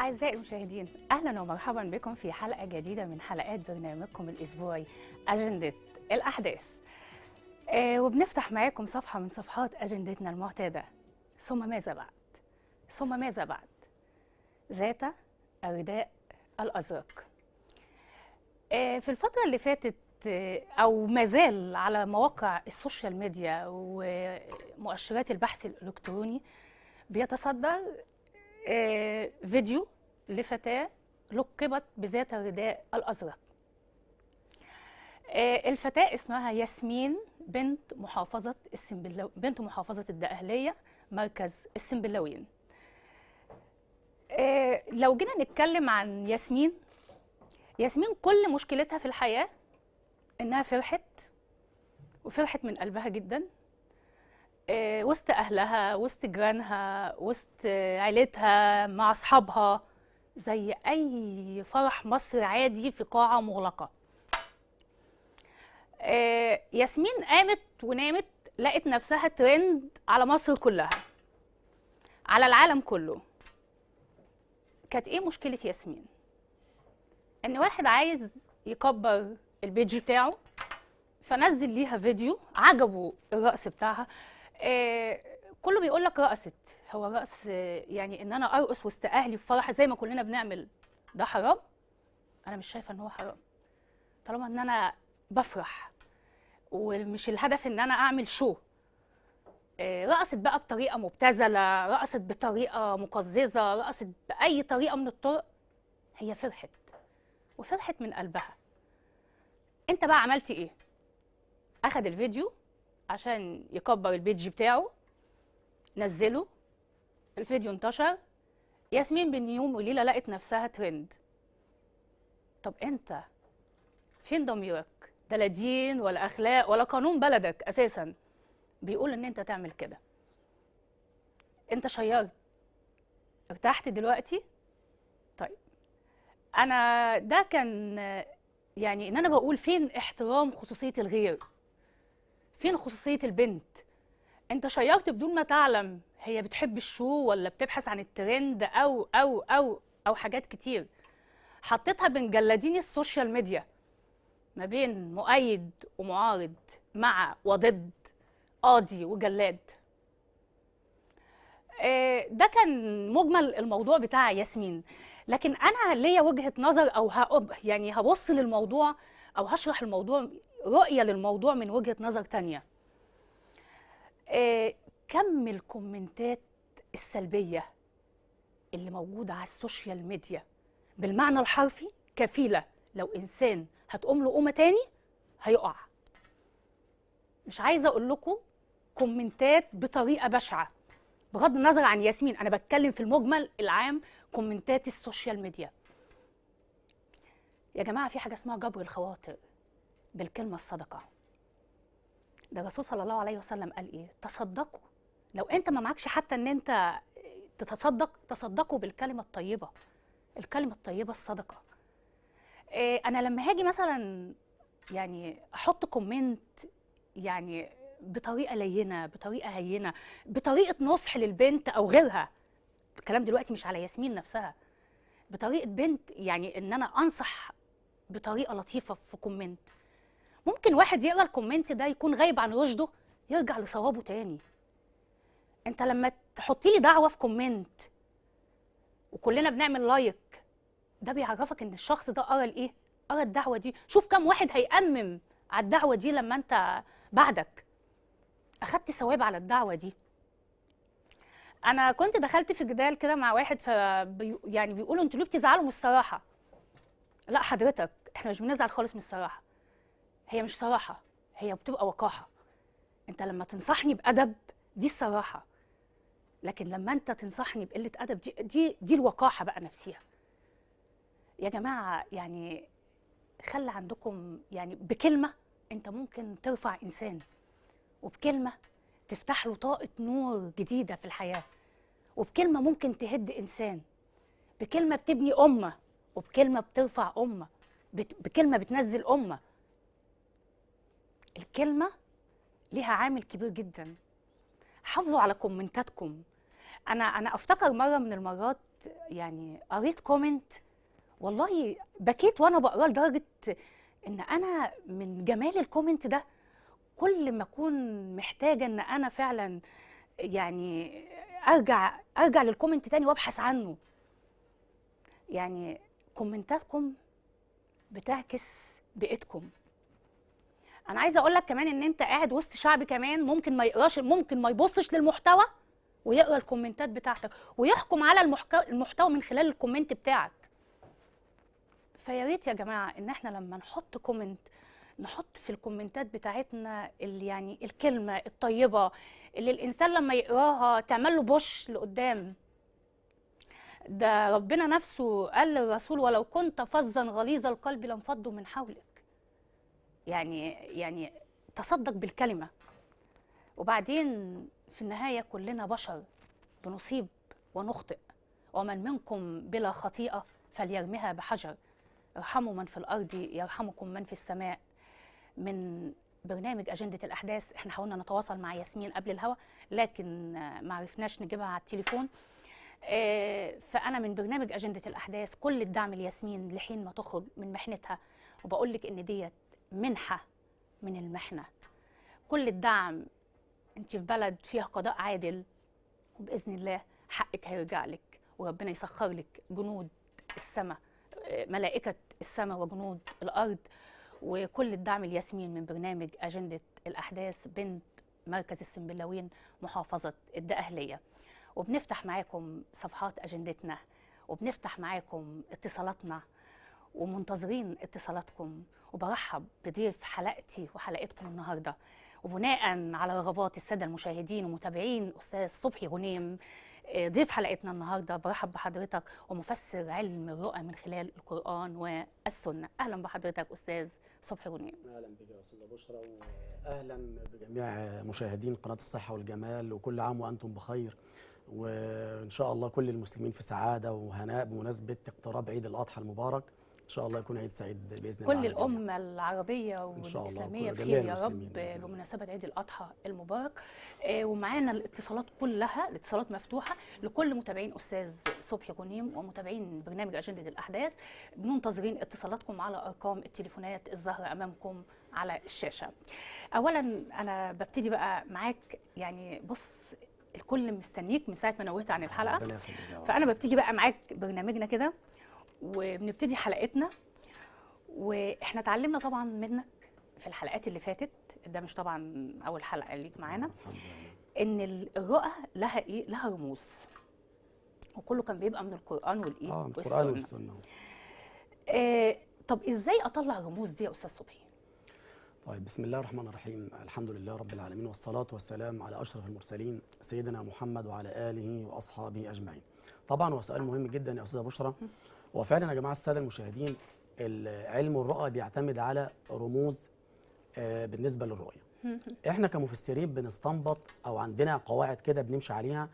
أعزائي المشاهدين، أهلا ومرحبا بكم في حلقة جديدة من حلقات برنامجكم الأسبوعي أجندة الأحداث. وبنفتح معاكم صفحة من صفحات أجندتنا المعتادة. ثم ماذا بعد؟ ثم ماذا بعد؟ ذات الرداء الأزرق. في الفترة اللي فاتت أو ما زال على مواقع السوشيال ميديا ومؤشرات البحث الإلكتروني بيتصدر فيديو لفتاة لقبت بذات الرداء الأزرق. الفتاة اسمها ياسمين بنت محافظة الدقهلية مركز السنبلاوين. لو جينا نتكلم عن ياسمين كل مشكلتها في الحياة إنها فرحت، وفرحت من قلبها جدا وسط أهلها، وسط جيرانها، وسط عيلتها، مع أصحابها، زي أي فرح مصري عادي في قاعة مغلقة. ياسمين قامت ونامت لقت نفسها ترند على مصر كلها، على العالم كله. كانت إيه مشكلة ياسمين؟ إن واحد عايز يكبر البيج بتاعه فنزل ليها فيديو عجبه الرقص بتاعها. كله بيقول لك رقصت، هو رقص يعني ان انا ارقص وسط اهلي في فرح زي ما كلنا بنعمل ده حرام؟ انا مش شايفه ان هو حرام طالما ان انا بفرح ومش الهدف ان انا اعمل شو. رقصت بقى بطريقه مبتذله، رقصت بطريقه مقززه، رقصت باي طريقه من الطرق، هي فرحت وفرحت من قلبها. انت بقى عملتي ايه؟ اخد الفيديو عشان يكبر البيج بتاعه، نزله، الفيديو انتشر، ياسمين بين يوم وليله لقت نفسها ترند. طب انت فين ضميرك؟ ده لا دين ولا اخلاق ولا قانون بلدك اساسا بيقول ان انت تعمل كده. انت شيرت، ارتحت دلوقتي؟ طيب انا ده كان يعني ان انا بقول فين احترام خصوصيه الغير؟ فين خصوصيه البنت؟ انت شيرت بدون ما تعلم هي بتحب الشو ولا بتبحث عن الترند او حاجات كتير. حطيتها بين جلادين السوشيال ميديا، ما بين مؤيد ومعارض، مع وضد، قاضي وجلاد. ده كان مجمل الموضوع بتاع ياسمين. لكن انا ليا وجهة نظر او يعني هبص للموضوع او هشرح الموضوع، رؤية للموضوع من وجهة نظر تانية. كم الكومنتات السلبية اللي موجودة على السوشيال ميديا بالمعنى الحرفي كفيلة لو إنسان هتقوم له قومة تاني هيقع. مش عايزة أقول لكم كومنتات بطريقة بشعة، بغض النظر عن ياسمين، أنا بتكلم في المجمل العام. كومنتات السوشيال ميديا يا جماعة، في حاجة اسمها جبر الخواطر بالكلمة الصادقة. ده الرسول صلى الله عليه وسلم قال إيه؟ تصدقوا. لو أنت ما معكش حتى إن أنت تصدقوا بالكلمة الطيبة، الكلمة الطيبة الصدقة. أنا لما هاجي مثلا يعني أحط كومنت يعني بطريقة لينة، بطريقة هينة، بطريقة نصح للبنت أو غيرها، الكلام دلوقتي مش على ياسمين نفسها، بطريقة بنت، يعني إن أنا أنصح بطريقة لطيفة في كومنت، ممكن واحد يقرأ الكومنت ده يكون غايب عن رشده يرجع لصوابه تاني. أنت لما تحطي لي دعوة في كومنت وكلنا بنعمل لايك، ده بيعرفك ان الشخص ده قرا الايه؟ قرا الدعوه دي. شوف كم واحد هيأمم على الدعوه دي لما انت بعدك اخدت ثواب على الدعوه دي. انا كنت دخلت في جدال كده مع واحد يعني بيقولوا انتوا ليه بتزعلوا من الصراحه؟ لا حضرتك، احنا مش بنزعل خالص من الصراحه، هي مش صراحه، هي بتبقى وقاحه. انت لما تنصحني بأدب دي الصراحه، لكن لما انت تنصحني بقله ادب دي الوقاحه بقى نفسها. يا جماعه يعني خلي عندكم، يعني بكلمة انت ممكن ترفع انسان، وبكلمة تفتح له طاقة نور جديدة في الحياة، وبكلمة ممكن تهد انسان، بكلمة بتبني امة، وبكلمة بترفع امة، بكلمة بتنزل امة. الكلمة ليها عامل كبير جدا. حافظوا على كومنتاتكم. انا افتكر مرة من المرات يعني قريت كومنت والله بكيت وانا بقراه، لدرجه ان انا من جمال الكومنت ده كل ما اكون محتاجه ان انا فعلا يعني ارجع للكومنت تاني وابحث عنه. يعني كومنتاتكم بتعكس بيئتكم. انا عايزه اقول لك كمان ان انت قاعد وسط شعب كمان ممكن ما يقراش، ممكن ما يبصش للمحتوى ويقرا الكومنتات بتاعتك ويحكم على المحتوى من خلال الكومنت بتاعك. فيا ريت يا جماعه ان احنا لما نحط كومنت نحط في الكومنتات بتاعتنا اللي يعني الكلمه الطيبه اللي الانسان لما يقراها تعمل له بوش لقدام. ده ربنا نفسه قال للرسول ولو كنت فظا غليظ القلب لانفضوا من حولك. يعني تصدق بالكلمه. وبعدين في النهايه كلنا بشر بنصيب ونخطئ، ومن منكم بلا خطيئه فليرمها بحجر، ارحموا من في الارض يرحمكم من في السماء. من برنامج أجندة الأحداث، احنا حاولنا نتواصل مع ياسمين قبل الهوا لكن ما عرفناش نجيبها على التليفون. فأنا من برنامج أجندة الأحداث كل الدعم لياسمين لحين ما تخرج من محنتها، وبقول لك إن ديت منحة من المحنة. كل الدعم، انت في بلد فيها قضاء عادل وبإذن الله حقك هيرجع لك، وربنا يسخر لك جنود السماء، ملائكة السماء وجنود الأرض. وكل الدعم لياسمين من برنامج أجندة الأحداث بنت مركز السنبلاوين محافظة الدقهلية. وبنفتح معاكم صفحات أجندتنا وبنفتح معاكم اتصالاتنا ومنتظرين اتصالاتكم، وبرحب بضيف حلقتي وحلقتكم النهارده. وبناء على رغبات السادة المشاهدين ومتابعين أستاذ صبحي غنيم ضيف حلقتنا النهارده، برحب بحضرتك ومفسر علم الرؤى من خلال القرآن والسنة. أهلا بحضرتك أستاذ صبحي غنيم. اهلا بك يا استاذه بشرى، واهلا بجميع مشاهدين قناه الصحه والجمال، وكل عام وانتم بخير، وان شاء الله كل المسلمين في سعاده وهناء بمناسبه اقتراب عيد الاضحى المبارك. ان شاء الله يكون عيد سعيد باذن الله. كل الامه العربيه والاسلاميه بخير يا رب بمناسبه عيد الاضحى المبارك. ومعانا الاتصالات كلها، الاتصالات مفتوحه لكل متابعين استاذ صبحي غنيم ومتابعين برنامج اجنده الاحداث. منتظرين اتصالاتكم على ارقام التليفونات الظاهره امامكم على الشاشه. اولا انا ببتدي بقى معاك، يعني بص الكل مستنيك من ساعه ما نوهت عن الحلقه، فانا ببتدي بقى معاك برنامجنا كده وبنبتدي حلقتنا. واحنا اتعلمنا طبعا منك في الحلقات اللي فاتت، ده مش طبعا اول حلقه ليك معانا، ان الرؤى لها ايه؟ لها رموز، وكله كان بيبقى من القران والايه القران والسنه. طب ازاي اطلع الرموز دي يا استاذ صبحي؟ طيب، بسم الله الرحمن الرحيم، الحمد لله رب العالمين، والصلاه والسلام على اشرف المرسلين سيدنا محمد وعلى اله واصحابه اجمعين. طبعا هو سؤال مهم جدا يا استاذه بشرى. وفعلا يا جماعه الساده المشاهدين، علم الرؤى بيعتمد على رموز بالنسبه للرؤيه. احنا كمفسرين بنستنبط او عندنا قواعد كده بنمشي عليها.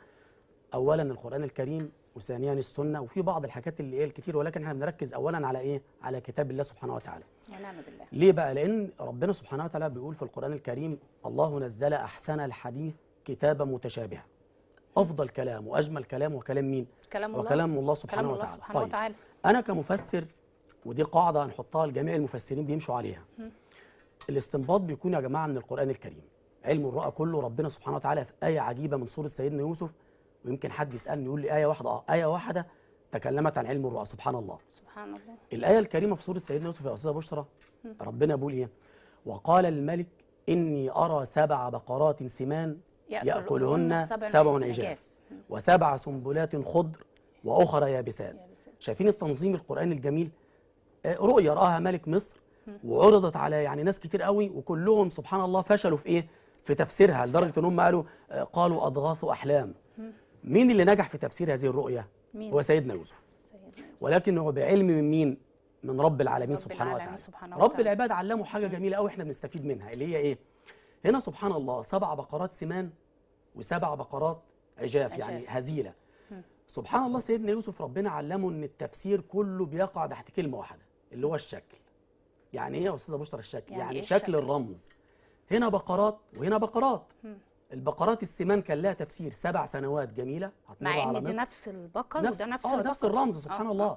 اولا القران الكريم، وثانيا السنه، وفي بعض الحاجات اللي ايه الكتير، ولكن احنا بنركز اولا على ايه؟ على كتاب الله سبحانه وتعالى. نعم بالله. ليه بقى؟ لان ربنا سبحانه وتعالى بيقول في القران الكريم: الله نزل احسن الحديث كتابا متشابها. افضل كلام واجمل كلام وكلام مين؟ كلام الله. وكلام الله سبحانه كلام الله وتعالى. سبحانه وتعالى. انا كمفسر، ودي قاعده هنحطها لجميع المفسرين بيمشوا عليها، الاستنباط بيكون يا جماعه من القران الكريم. علم الرؤى كله ربنا سبحانه وتعالى في ايه عجيبه من سوره سيدنا يوسف، ويمكن حد يسالني يقول لي ايه واحده، ايه واحده تكلمت عن علم الرؤى. سبحان الله، سبحان الله. الايه الكريمه في سوره سيدنا يوسف يا استاذه بشرى، ربنا بيقول ايه؟ وقال الملك اني ارى 7 بقرات سمان ياكلهن 7 عجاف و7 سنبلات خضر واخرى يابسات. شايفين التنظيم القرآني الجميل؟ رؤيا رآها ملك مصر وعرضت على يعني ناس كتير قوي، وكلهم سبحان الله فشلوا في ايه؟ في تفسيرها، لدرجه ان هم قالوا اضغاث احلام. مين اللي نجح في تفسير هذه الرؤيا؟ هو سيدنا يوسف. ولكن هو بعلم من مين؟ من رب العالمين سبحانه وتعالى. رب العباد علمه حاجه جميله قوي احنا بنستفيد منها، اللي هي ايه؟ هنا سبحان الله 7 بقرات سمان و7 بقرات عجاف، يعني هزيله. سبحان الله سيدنا يوسف ربنا علمه ان التفسير كله بيقع تحت كلمه واحده، اللي هو الشكل. يعني ايه يا استاذه بشرى الشكل؟ يعني شكل الرمز. هنا بقرات وهنا بقرات، البقرات السمان كان لها تفسير 7 سنوات جميله هتمر مع على ان دي مصر. نفس البقر وده نفس البقر. نفس الرمز سبحان الله.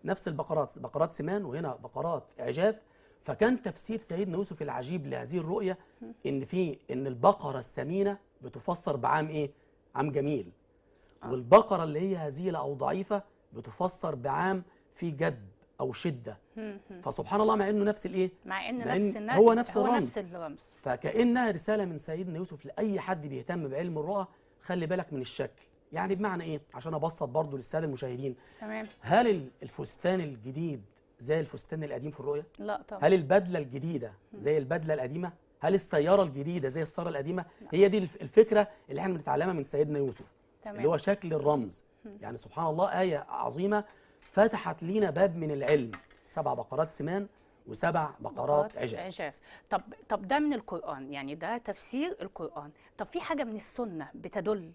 نفس البقرات، بقرات سمان وهنا بقرات عجاف. فكان تفسير سيدنا يوسف العجيب لهذه الرؤيه ان البقره السمينه بتفسر بعام ايه؟ عام جميل. والبقره اللي هي هزيله او ضعيفه بتفسر بعام في جدب او شده. فسبحان الله، مع انه نفس الايه؟ مع ان هو نفس الرمز. فكانها رساله من سيدنا يوسف لاي حد بيهتم بعلم الرؤى. خلي بالك من الشكل. يعني بمعنى ايه؟ عشان ابسط برضو للساده المشاهدين. تمام. هل الفستان الجديد زي الفستان القديم في الرؤيه؟ لا طبعا. هل البدله الجديده زي البدله القديمه؟ هل السياره الجديده زي السياره القديمه؟ لا. هي دي الفكره اللي احنا بنتعلمها من سيدنا يوسف. تمام. اللي هو شكل الرمز. يعني سبحان الله، ايه عظيمه فتحت لينا باب من العلم. 7 بقرات سمان و7 بقرات عجاف. طب ده من القرآن، يعني ده تفسير القرآن. طب في حاجة من السنة بتدل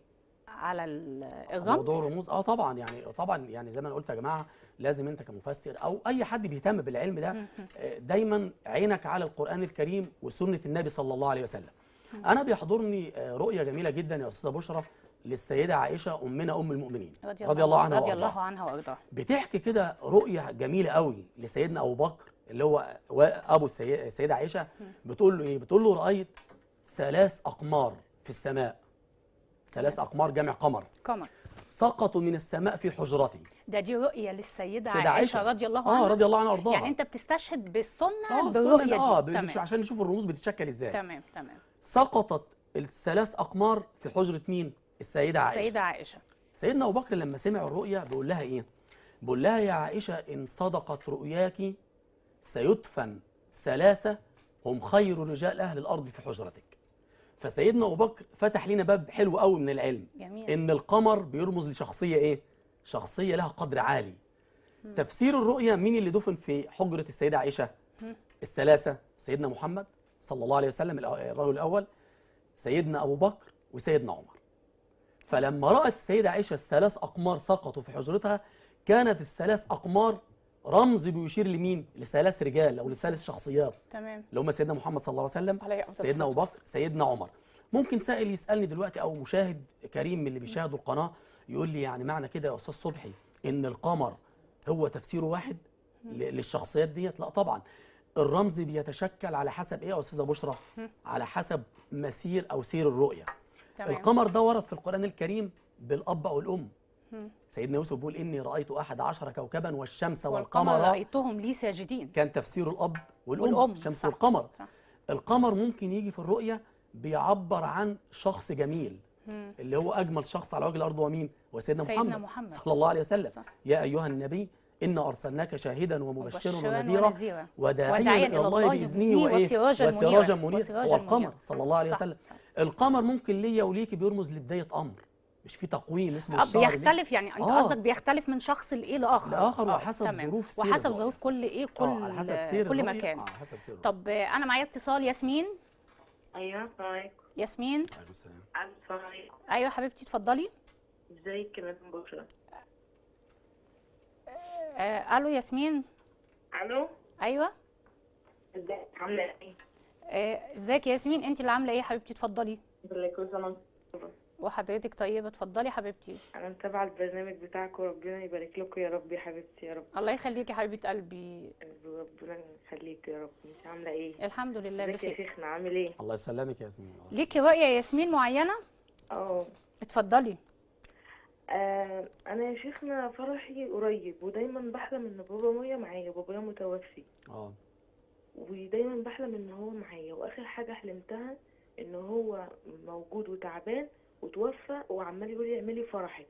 على الرمز؟ موضوع الرموز طبعا، يعني زي ما انا قلت يا جماعه، لازم انت كمفسر او اي حد بيهتم بالعلم ده دايما عينك على القرآن الكريم وسنة النبي صلى الله عليه وسلم. انا بيحضرني رؤية جميلة جدا يا استاذة بشرى للسيدة عائشة أمنا أم المؤمنين رضي الله عنها وأرضاها. بتحكي كده رؤية جميلة قوي لسيدنا أبو بكر اللي هو أبو السيدة عائشة. بتقول له إيه؟ بتقول له رأيت 3 أقمار في السماء. 3 أقمار جمع قمر سقطوا من السماء في حجرتي. دي رؤية للسيدة عائشة رضي الله عنها. رضي الله عنها وأرضاها. يعني أنت بتستشهد بالسنة بالرؤية دي. عشان نشوف الرموز بتتشكل إزاي. تمام. سقطت ال3 أقمار في حجرة مين؟ السيدة عائشة. سيدنا أبو بكر لما سمع الرؤيا بيقول لها إيه؟ بيقول لها يا عائشة إن صدقت رؤياك سيدفن 3 هم خير رجال أهل الأرض في حجرتك. فسيدنا أبو بكر فتح لنا باب حلو قوي من العلم. جميل. إن القمر بيرمز لشخصية إيه؟ شخصية لها قدر عالي. تفسير الرؤيا مين اللي دفن في حجرة السيدة عائشة؟ ال3 سيدنا محمد صلى الله عليه وسلم الرجل الأول، سيدنا أبو بكر وسيدنا عمر. فلما رأت السيدة عائشة ال3 أقمار سقطوا في حجرتها، كانت ال3 أقمار رمز بيشير لمين؟ ل3 رجال أو ل3 شخصيات. تمام. اللي هم سيدنا محمد صلى الله عليه وسلم، سيدنا أبو بكر، سيدنا عمر. ممكن سائل يسألني دلوقتي أو مشاهد كريم من اللي بيشاهدوا القناة يقول لي يعني معنى كده يا أستاذ صبحي إن القمر هو تفسيره واحد للشخصيات ديت؟ لا طبعا. الرمز بيتشكل على حسب إيه يا أستاذة بشرى؟ على حسب مسير أو سير الرؤية. تمام. القمر ده ورد في القرآن الكريم بالأب أو الأم. سيدنا يوسف بيقول إني رأيت 11 كوكبا والشمس والقمر رأيتهم لي ساجدين. كان تفسير الأب والأم. الشمس والقمر. صح. القمر ممكن يجي في الرؤية بيعبر عن شخص جميل. اللي هو أجمل شخص على وجه الأرض هو مين؟ وسيدنا محمد صلى الله عليه وسلم. صح. يا أيها النبي إنا أرسلناك شاهدا ومبشرا ونذيرا وداعيا إلى الله بإذنه وسراجا منيرا. هو القمر صلى الله عليه وسلم. القمر ممكن ليا وليكي بيرمز لبداية أمر، مش في تقويم اسمه الشهر. بيختلف يعني انت قصدك بيختلف من شخص لاخر وحسب ظروف وحسب ظروف كل ايه على حسب سير كل مكان. حسب سير. طب انا معايا اتصال. ياسمين. ايوه السلام عليكم. ياسمين. عليكم السلام. السلام عليكم. ايوه حبيبتي اتفضلي. ازيك يا مدام بشرى؟ الو ياسمين. الو. ايوه. ازيك عامله ايه؟ ازيك يا ياسمين، انت اللي عامله ايه حبيبتي؟ اتفضلي. بالله كل سنه وانت طيبه. وحضرتك طيبه. اتفضلي حبيبتي. انا متابعه البرنامج بتاعك وربنا يبارك لكم يا رب يا حبيبتي يا رب. الله يخليكي يا حبيبه قلبي. ربنا يخليك يا رب. انت عامله ايه؟ الحمد لله بخير. ازيك يا شيخنا عامل ايه؟ الله يسلمك يا ياسمين. ليكي رؤيه يا ياسمين معينه؟ اتفضلي. انا يا شيخنا فرحي قريب ودايما بحلم ان بابايا معايا. بابايا متوفي. ودايما بحلم ان هو معايا، واخر حاجه حلمتها ان هو موجود وتعبان وتوفى وعمال يقول لي اعملي فرحك.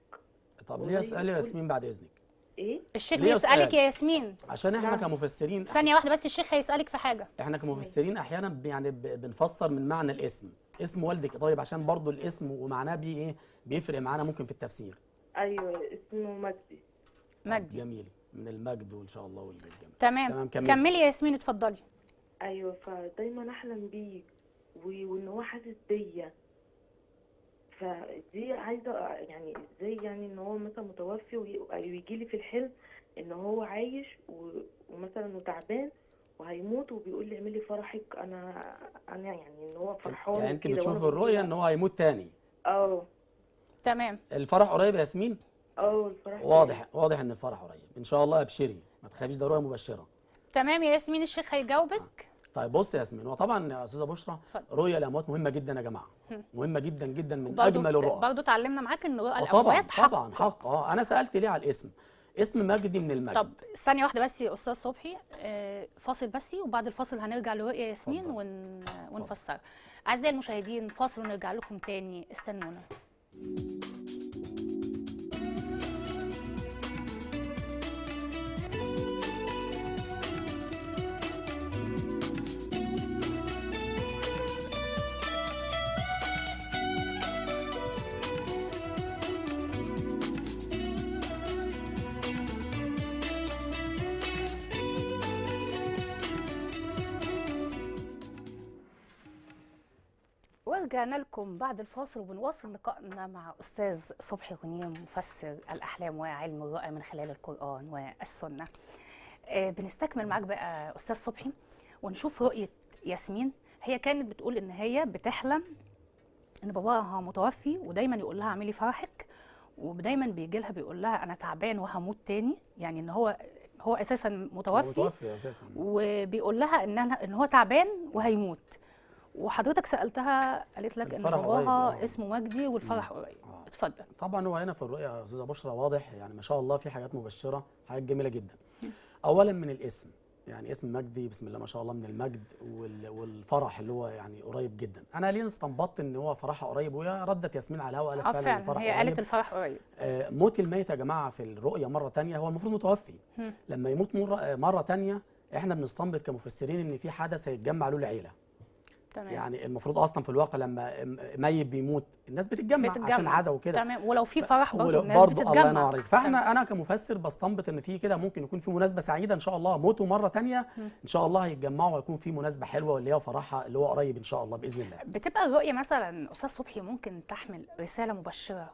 طب ليه اسالي يا ياسمين بعد اذنك؟ ايه؟ الشيخ بيسالك يا ياسمين عشان احنا كمفسرين. ثانيه واحده بس، الشيخ هيسالك في حاجه. احنا كمفسرين احيانا يعني بنفسر من معنى الاسم. اسم والدك طيب عشان برضو الاسم ومعناه بيفرق معانا ممكن في التفسير. ايوه اسمه مجدي. جميل، من المجد وان شاء الله والجميل. تمام كملي يا ياسمين اتفضلي. ايوه فدايما احلم بيه وان هو حاسس بيا. فدي عايزه يعني ازاي يعني ان هو مثلا متوفي ويجي لي في الحلم ان هو عايش ومثلا وتعبان وهيموت، وبيقول لي اعملي فرحك. انا يعني ان هو فرحان يعني انت كده، بتشوف الرؤيه ان هو هيموت تاني؟ تمام. الفرح قريب يا ياسمين؟ الفرح واضح ان الفرح قريب ان شاء الله. ابشري ما تخافيش، ده رؤيه مبشره. تمام يا ياسمين، الشيخ هيجاوبك. طيب بص يا ياسمين، هو طبعا يا استاذه بشرى رؤيا الاموات مهمه جدا يا جماعه، مهمه جدا جدا، من اجمل الرؤى. برضه اتعلمنا معاك ان رؤى الاموات حق. طبعا حق. انا سالت ليه على الاسم، اسم مجدي من المجد. طب ثانيه واحده بس يا استاذ صبحي، فاصل بس، وبعد الفاصل هنرجع لرؤيا ياسمين ونفسر. اعزائي المشاهدين، فاصل ونرجع لكم تاني، استنونا. ورجعنا لكم بعد الفاصل، وبنواصل لقائنا مع أستاذ صبحي غنيم، مفسر الأحلام وعلم الرؤى من خلال القرآن والسنة. بنستكمل معاك بقى أستاذ صبحي، ونشوف رؤية ياسمين. هي كانت بتقول إن هي بتحلم إن باباها متوفي، ودايما يقول لها اعملي فرحك، ودايما بيجي لها بيقول لها أنا تعبان وهموت تاني، يعني إن هو أساسا متوفي أساسا، وبيقول لها إن هو تعبان وهيموت. وحضرتك سالتها قالت لك ان باباها اسمه مجدي والفرح قريب. اتفضل. طبعا هو هنا في الرؤيا يا استاذه بشرى واضح، يعني ما شاء الله في حاجات مبشره، حاجات جميله جدا. اولا من الاسم، يعني اسم مجدي بسم الله ما شاء الله، من المجد والفرح اللي هو يعني قريب جدا. انا ليه استنبطت ان هو فرحها قريب، وهي ردت ياسمين على الهواء قالت فعلا الفرح هي قالت الفرح قريب. موت الميت يا جماعه في الرؤيا مره ثانيه هو المفروض متوفي. لما يموت مره ثانيه احنا بنستنبط كمفسرين ان في حدث هيتجمع له العيله. تمام. يعني المفروض اصلا في الواقع لما ميت بيموت الناس بتتجمع عشان عزا وكده. تمام. ولو في فرح برضه الناس بتتجمع. الله ينور عليك. فاحنا انا كمفسر بستنبط ان في كده ممكن يكون في مناسبه سعيده ان شاء الله، موته مره ثانيه ان شاء الله هيتجمعوا ويكون في مناسبه حلوه واللي هي فرحها اللي هو قريب ان شاء الله باذن الله. بتبقى الرؤيه مثلا استاذ صبحي ممكن تحمل رساله مبشره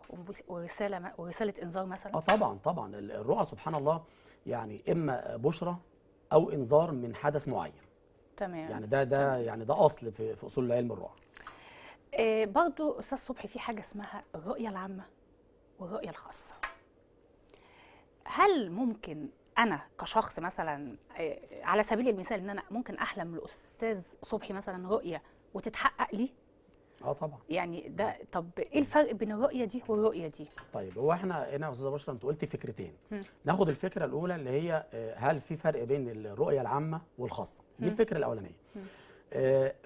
ورساله انذار مثلا؟ طبعا الرؤى سبحان الله يعني اما بشرى او انذار من حدث معين. تمام. يعني ده اصل في اصول علم الرؤى. برضو استاذ صبحي في حاجه اسمها الرؤيه العامه والرؤيه الخاصه. هل ممكن انا كشخص مثلا على سبيل المثال ان انا ممكن احلم الاستاذ صبحي مثلا رؤيه وتتحقق لي؟ طبعا. يعني ده، طب ايه الفرق بين الرؤيه دي والرؤيه دي؟ طيب هو احنا هنا يا استاذه بشرى انت قلتي فكرتين. ناخد الفكره الاولى اللي هي هل في فرق بين الرؤيه العامه والخاصه؟ دي الفكره الاولانيه.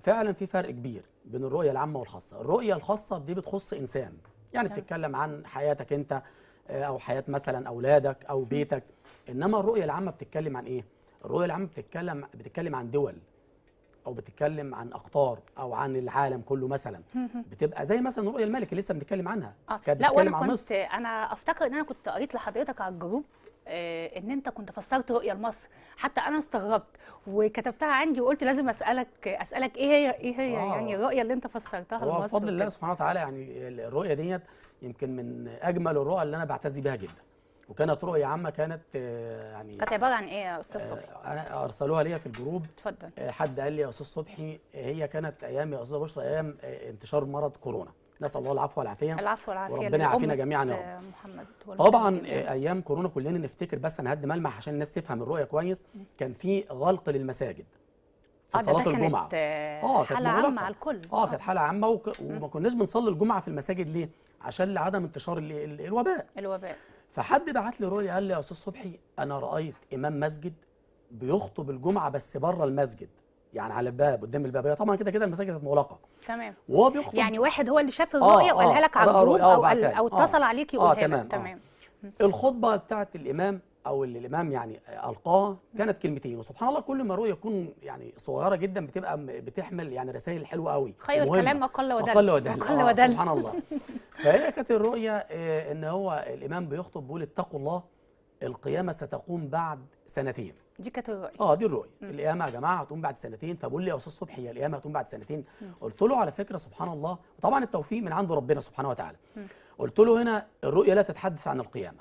فعلا في فرق كبير بين الرؤيه العامه والخاصه. الرؤيه الخاصه دي بتخص انسان، يعني بتتكلم عن حياتك انت او حياه مثلا اولادك او بيتك. انما الرؤيه العامه بتتكلم عن ايه؟ الرؤيه العامه بتتكلم عن دول، او بتتكلم عن اقطار او عن العالم كله مثلا. بتبقى زي مثلا رؤيا الملك اللي لسه بنتكلم عنها. كانت بتتكلم عن مصر. انا افتكر ان انا كنت قريت لحضرتك على الجروب ان انت كنت فسرت رؤيا لمصر، حتى انا استغربت وكتبتها عندي وقلت لازم اسالك ايه هي يعني الرؤيا اللي انت فسرتها لمصر. بفضل الله سبحانه وتعالى يعني الرؤيا ديت يمكن من اجمل الرؤى اللي انا بعتز بيها جدا، وكانت رؤية عامة. كانت يعني كانت عبارة عن ايه يا استاذ صبحي؟ انا ارسلوها ليا في الجروب. اتفضل. حد قال لي يا استاذ صبحي هي كانت ايام يا استاذه بشرى ايام انتشار مرض كورونا، نسال الله العفو والعافيه. العفو والعافيه وربنا يعافينا جميعا يا رب. محمد طبعا ايام كورونا كلنا نفتكر، بس انا هدي ملمح عشان الناس تفهم الرؤيه كويس. كان في غلق للمساجد في صلاه الجمعه. كانت حاله عامه على الكل. كانت حاله عامه وما كناش بنصلي الجمعه في المساجد. ليه؟ عشان لعدم انتشار الوباء. فحد بعت لي رؤيه قال لي يا استاذ صبحي انا رايت امام مسجد بيخطب الجمعه بس بره المسجد، يعني على الباب قدام الباب. طبعا كده المساجد كانت مغلقه. تمام. وهو بيخطب، يعني واحد هو اللي شاف الرؤيه وقالها لك على الجروب او اتصل عليك يقولها لك. تمام. الخطبه بتاعت الامام او اللي الامام يعني القاها كانت كلمتين، وسبحان الله كل ما رؤيه تكون يعني صغيره جدا بتبقى بتحمل يعني رسائل حلوه قوي. خير الكلام اقل ودل. سبحان الله. فهي كانت الرؤيه ان هو الامام بيخطب بيقول اتقوا الله القيامه ستقوم بعد سنتين. دي كانت الرؤيه. دي الرؤيه. القيامه يا جماعه هتقوم بعد سنتين. فبقول لي يا استاذ صبحي هي القيامه هتقوم بعد سنتين؟ قلت له على فكره سبحان الله، وطبعا التوفيق من عند ربنا سبحانه وتعالى. قلت له هنا الرؤيه لا تتحدث عن القيامه.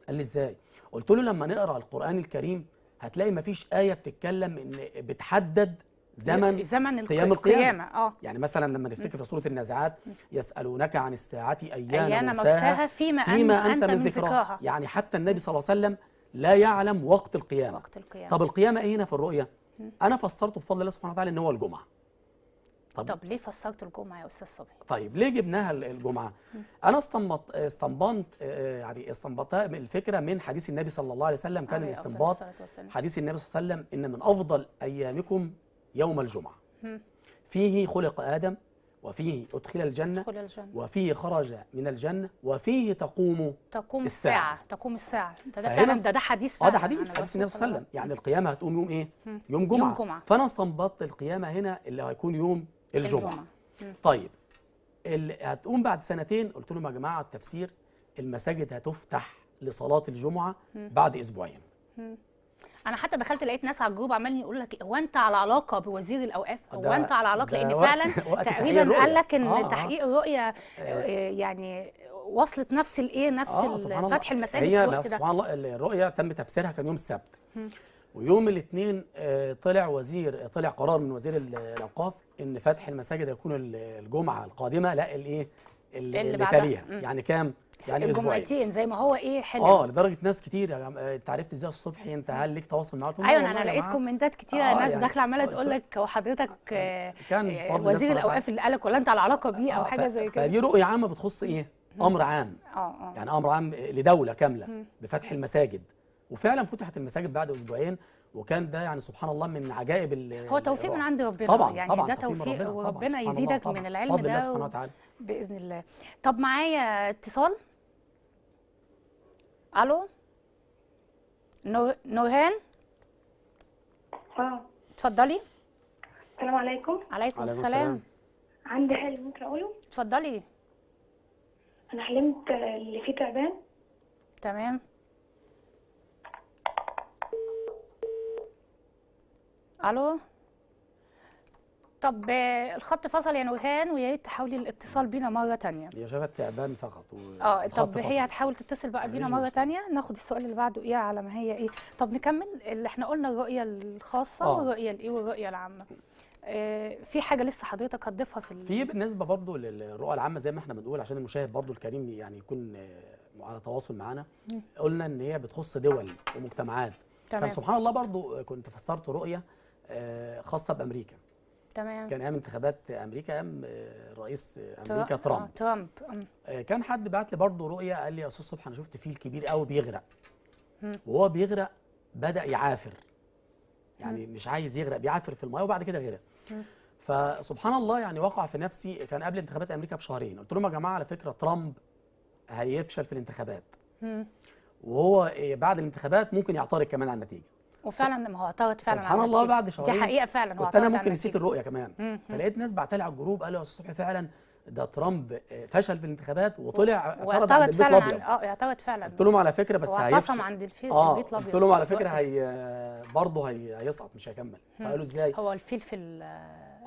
قال لي ازاي؟ قلت له لما نقرا القران الكريم هتلاقي مفيش آية بتتكلم ان بتحدد زمن قيام القيامة. يعني مثلا لما نفتكر في سورة النازعات يسألونك عن الساعة أيان مرساها فيما أنت من ذكراها. يعني حتى النبي صلى الله عليه وسلم لا يعلم وقت القيامة. طب القيامة ايه هنا في الرؤية؟ انا فسرته بفضل الله سبحانه وتعالى ان هو الجمعة. طب ليه فسرت الجمعة يا أستاذ صبحي؟ طيب ليه جبناها الجمعة؟ أنا استنبطتها من الفكرة من حديث النبي صلى الله عليه وسلم. كان الاستنباط حديث النبي صلى الله عليه وسلم إن من أفضل أيامكم يوم الجمعة، فيه خلق آدم، وفيه أدخل الجنة، وفيه خرج من الجنة، وفيه تقوم الساعة. تقوم الساعة. ده فعلا ده حديث فعلا. ده حديث النبي صلى الله عليه وسلم. يعني القيامة هتقوم يوم إيه؟ يوم جمعة. فأنا استنبطت القيامة هنا اللي هيكون يوم الجمعة. طيب هتقوم بعد سنتين. قلت لهم يا جماعة التفسير المساجد هتفتح لصلاة الجمعة بعد أسبوعين. انا حتى دخلت لقيت ناس على الجروب عمالين يقول لك هو انت على علاقه بوزير الاوقاف؟ هو انت على علاقه؟ لان فعلا تقريبا قال لك ان تحقيق الرؤيه يعني وصلت نفس فتح المساجد في الوقت ده. سبحان الله الرؤيه تم تفسيرها كان يوم السبت، ويوم الاثنين طلع قرار من وزير الاوقاف ان فتح المساجد يكون الجمعه القادمه، لا اللي تاليها. يعني كام؟ يعني الجمعتين زي ما هو حلو. لدرجه ناس كتير انت عرفت ازاي الصبح؟ انت هل ليك تواصل معاهم؟ ايوه انا لقيت كومنتات كتيره ناس يعني داخله عماله تقول لك هو حضرتك كان وزير الاوقاف اللي قالك ولا انت على علاقه بيه او حاجه زي كده. فدي رؤيه عامه بتخص امر عام. يعني امر عام لدوله كامله بفتح المساجد، وفعلا فتحت المساجد بعد اسبوعين. وكان ده يعني سبحان الله من عجائب هو توفيق من عند ربنا. طبعا يعني طبعا ده توفيق وربنا يزيدك من العلم ده الله سبحانه وتعالى باذن الله. طب معايا اتصال. الو نورهان. اتفضلي. السلام عليكم. عليكم السلام. عندي حلم ممكن اقوله؟ اتفضلي. انا حلمت اللي فيه تعبان. تمام. الو. طب الخط فصل يا نورهان، ويا ريت تحاولي الاتصال بينا مره ثانيه. هي شافت تعبان فقط طب هي هتحاول تتصل بقى بينا مره ثانيه. ناخد السؤال اللي بعده على ما هي طب نكمل اللي احنا قلنا الرؤيه الخاصه والرؤيه والرؤيه العامه. في حاجه لسه حضرتك هتضيفها في بالنسبه برضو للرؤى العامه زي ما احنا بنقول عشان المشاهد برضو الكريم يعني يكون على تواصل معانا. قلنا ان هي بتخص دول ومجتمعات. كان سبحان الله برضو كنت فسرت رؤيه خاصه بامريكا. تمام. كان ايام انتخابات امريكا، ايام رئيس امريكا ترامب. كان حد بعت لي برضه رؤيه قال لي يا استاذ صبحي انا شفت فيل كبير قوي بيغرق. وهو بيغرق بدا يعافر، يعني مش عايز يغرق، بيعافر في الماء وبعد كده غرق. فسبحان الله يعني وقع في نفسي. كان قبل انتخابات امريكا بشهرين. قلت لهم يا جماعه على فكره ترامب هيفشل في الانتخابات، وهو بعد الانتخابات ممكن يعترض كمان على النتيجه. وفعلا ما هو اعترض فعلا سبحان الله بعد شهرين. دي حقيقه فعلا هو كنت انا ممكن نسيت الرؤيه كمان. فلقيت ناس بعتلي على الجروب قالوا يا استاذ صبحي فعلا ده ترامب فشل في الانتخابات وطلع اعترض عند البيت الابيض. اعترض فعلا. قلت لهم على فكره بس هيفشل عند البيت الابيض. قلت لهم على فكره برضه هيسقط مش هيكمل. فقالوا ازاي؟ هو الفيل في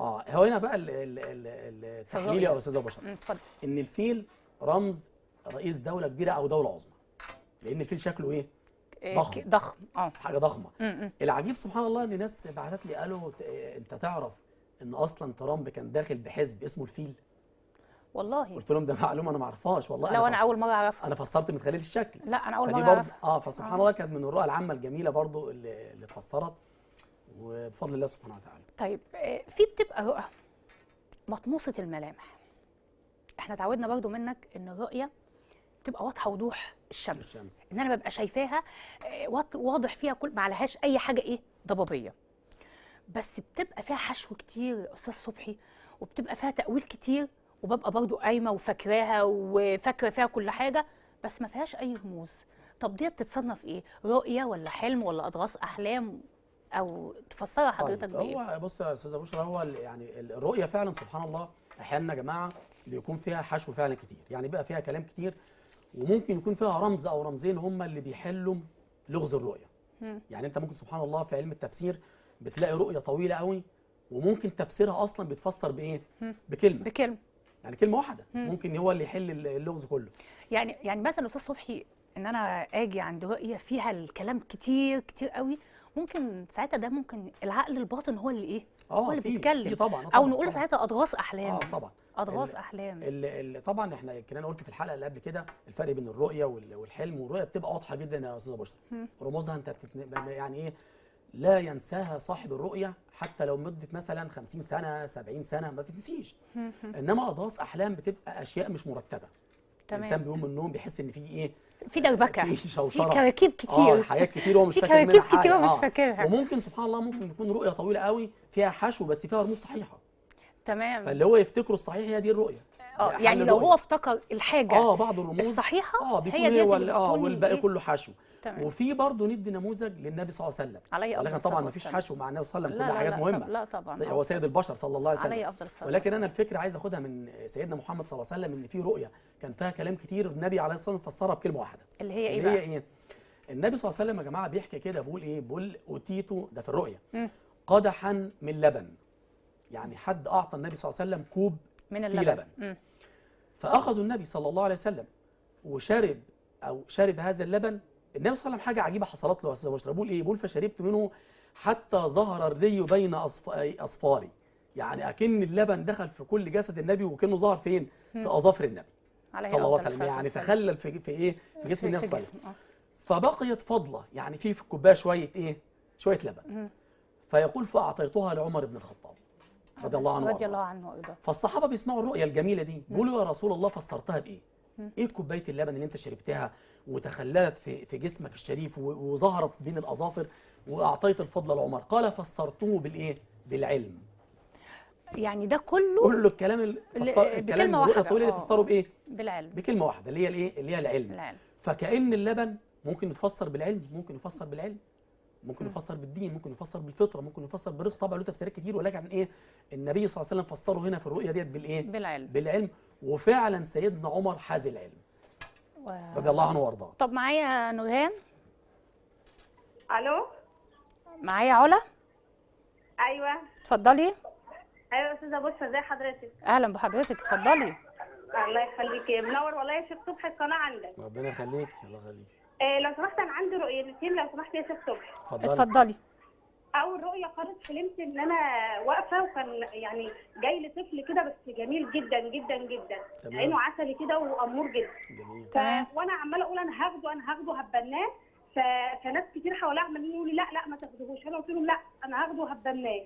هو هنا بقى التحليل يا استاذه بشرى. اتفضل. ان الفيل رمز رئيس دوله كبيره او دوله عظمى، لان الفيل شكله ضخم. حاجه ضخمه. العجيب سبحان الله ان ناس بعتت لي قالوا انت تعرف ان اصلا ترامب كان داخل بحزب اسمه الفيل؟ والله قلت لهم ده معلومه انا ما اعرفهاش والله. لو انا اول مره اعرفها. انا فسرت من خلال الشكل. لا انا اول مره اعرفها. فسبحان الله كانت من الرؤى العامه الجميله برضو اللي اتفسرت وبفضل الله سبحانه وتعالى. طيب في بتبقى رؤى مطموسه الملامح. احنا اتعودنا برضو منك ان الرؤيه بتبقى واضحه وضوح الشمس. ان انا ببقى شايفاها واضح فيها ما عليهاش اي حاجه ضبابيه، بس بتبقى فيها حشو كتير يا استاذ صبحي، وبتبقى فيها تاويل كتير، وببقى برضو قايمه وفاكراها وفاكره فيها كل حاجه بس ما فيهاش اي رموز. طب ديت تتصنف رؤيه ولا حلم ولا اضغاث احلام، او تفسرها حضرتك بايه؟ هو بص يا استاذه بشرى، هو يعني الرؤيه فعلا سبحان الله احيانا يا جماعه بيكون فيها حشو فعلا كتير، يعني بقى فيها كلام كتير، وممكن يكون فيها رمز او رمزين هم اللي بيحلوا لغز الرؤيه. يعني انت ممكن سبحان الله في علم التفسير بتلاقي رؤيه طويله قوي وممكن تفسيرها اصلا بيتفسر بايه؟ بكلمه يعني كلمه واحده ممكن هو اللي يحل اللغز كله. يعني مثلا استاذ صبحي ان انا اجي عند رؤيه فيها الكلام كتير كتير قوي ممكن ساعتها ده ممكن العقل الباطن هو اللي ايه؟ هو اللي في بيتكلم طبعا او نقول ساعتها اضغاث احلام. طبعا اضغاث احلام. طبعا احنا يمكن انا قلت في الحلقه اللي قبل كده الفرق بين الرؤيه والحلم. والرؤيه بتبقى واضحه جدا يا استاذه بشرى، رموزها انت يعني ايه، لا ينساها صاحب الرؤيه حتى لو مده مثلا 50 سنه 70 سنه ما بتنسيش. انما اضغاث احلام بتبقى اشياء مش مرتبه. تمام. الانسان بيقوم من النوم بيحس ان في ايه، في دربكه، في شوشره، في كراكيب كتير، حاجات كتير هو مش فاكر منها حاجه، كتير هو مش فاكرها. وممكن سبحان الله ممكن يكون رؤيه طويله قوي فيها حشو بس فيها رموز صحيحه. تمام. فاللي هو يفتكره الصحيح هي دي الرؤيه. يعني لو هو افتكر الحاجه بعض الرموز الصحيحه هي دي والباقي كله حشو. تمام. وفي برضه ندي نموذج للنبي صلى الله عليه وسلم، ولكن طبعا ما فيش حشو مع النبي صلى الله عليه وسلم، كل حاجات مهمه. لا طبعا هو سيد البشر صلى الله عليه وسلم، عليه افضل الصلاه. ولكن انا الفكره عايز اخدها من سيدنا محمد صلى الله عليه وسلم، ان في رؤيه كان فيها كلام كتير النبي عليه الصلاه والسلام فسرها بكلمه واحده. اللي هي ايه بقى؟ ايه؟ النبي صلى الله عليه وسلم يا جماعه بيحكي كده، بيقول اوتيته، ده في الرؤيه، قدحا من لبن. يعني حد اعطى النبي صلى الله عليه وسلم كوب من لبن. فاخذوا النبي صلى الله عليه وسلم شرب هذا اللبن. النبي صلى الله عليه وسلم حاجه عجيبه حصلت له يا استاذ بشرى، بيقول فشربت منه حتى ظهر الري بين اصفاري. يعني اكن اللبن دخل في كل جسد النبي وكانه ظهر فين؟ في اظافر النبي صلى الله عليه وسلم. يعني تخلل في ايه؟ في جسم النبي صلى الله عليه وسلم. فبقيت فضله، يعني في الكوبايه شويه ايه؟ شويه لبن. فيقول فاعطيتها لعمر بن الخطاب رضي الله عنه وارضاه. فالصحابه بيسمعوا الرؤيه الجميله دي، بيقولوا يا رسول الله فسرتها بايه؟ ايه كوبايه اللبن اللي انت شربتها وتخللت في جسمك الشريف وظهرت بين الاظافر واعطيت الفضل لعمر؟ قال فسرته بالايه؟ بالعلم. يعني ده كله الكلام بكلمه واحده الطويل اللي فسره بايه؟ بالعلم، بكلمه واحده اللي هي الايه؟ اللي هي العلم. فكأن اللبن ممكن يفسر بالعلم، ممكن يفسر بالعلم، ممكن يفسر بالدين، ممكن يفسر بالفطره، ممكن يفسر بالرزق. طبعا له تفسيرات كتير، ولكن ايه؟ النبي صلى الله عليه وسلم فسره هنا في الرؤيه ديت بالايه؟ بالعلم. وفعلا سيدنا عمر حاز العلم رضي الله عنه وارضاه. طب معايا نورهان. الو، معايا علا. ايوه اتفضلي. ايوه استاذه بشرى، ازي حضرتك؟ اهلا بحضرتك، اتفضلي. الله يخليكي، منور والله يا شيخ صبحي القناه عندك. ربنا يخليك. الله يخليك. لو سمحت انا عندي رؤيتين لو سمحت يا شيخ صبحي. اتفضلي. اول رؤيه خالص حلمت ان انا واقفه وكان يعني جاي لي طفل كده بس جميل جدا جدا جدا، عينه عسلي كده وامور جدا. جميل. وانا عماله اقول انا هاخده هبناه. فناس كتير حواليا عمالين يقولوا لي لا ما تاخدهوش. انا قلت لهم لا انا هاخده هبناه.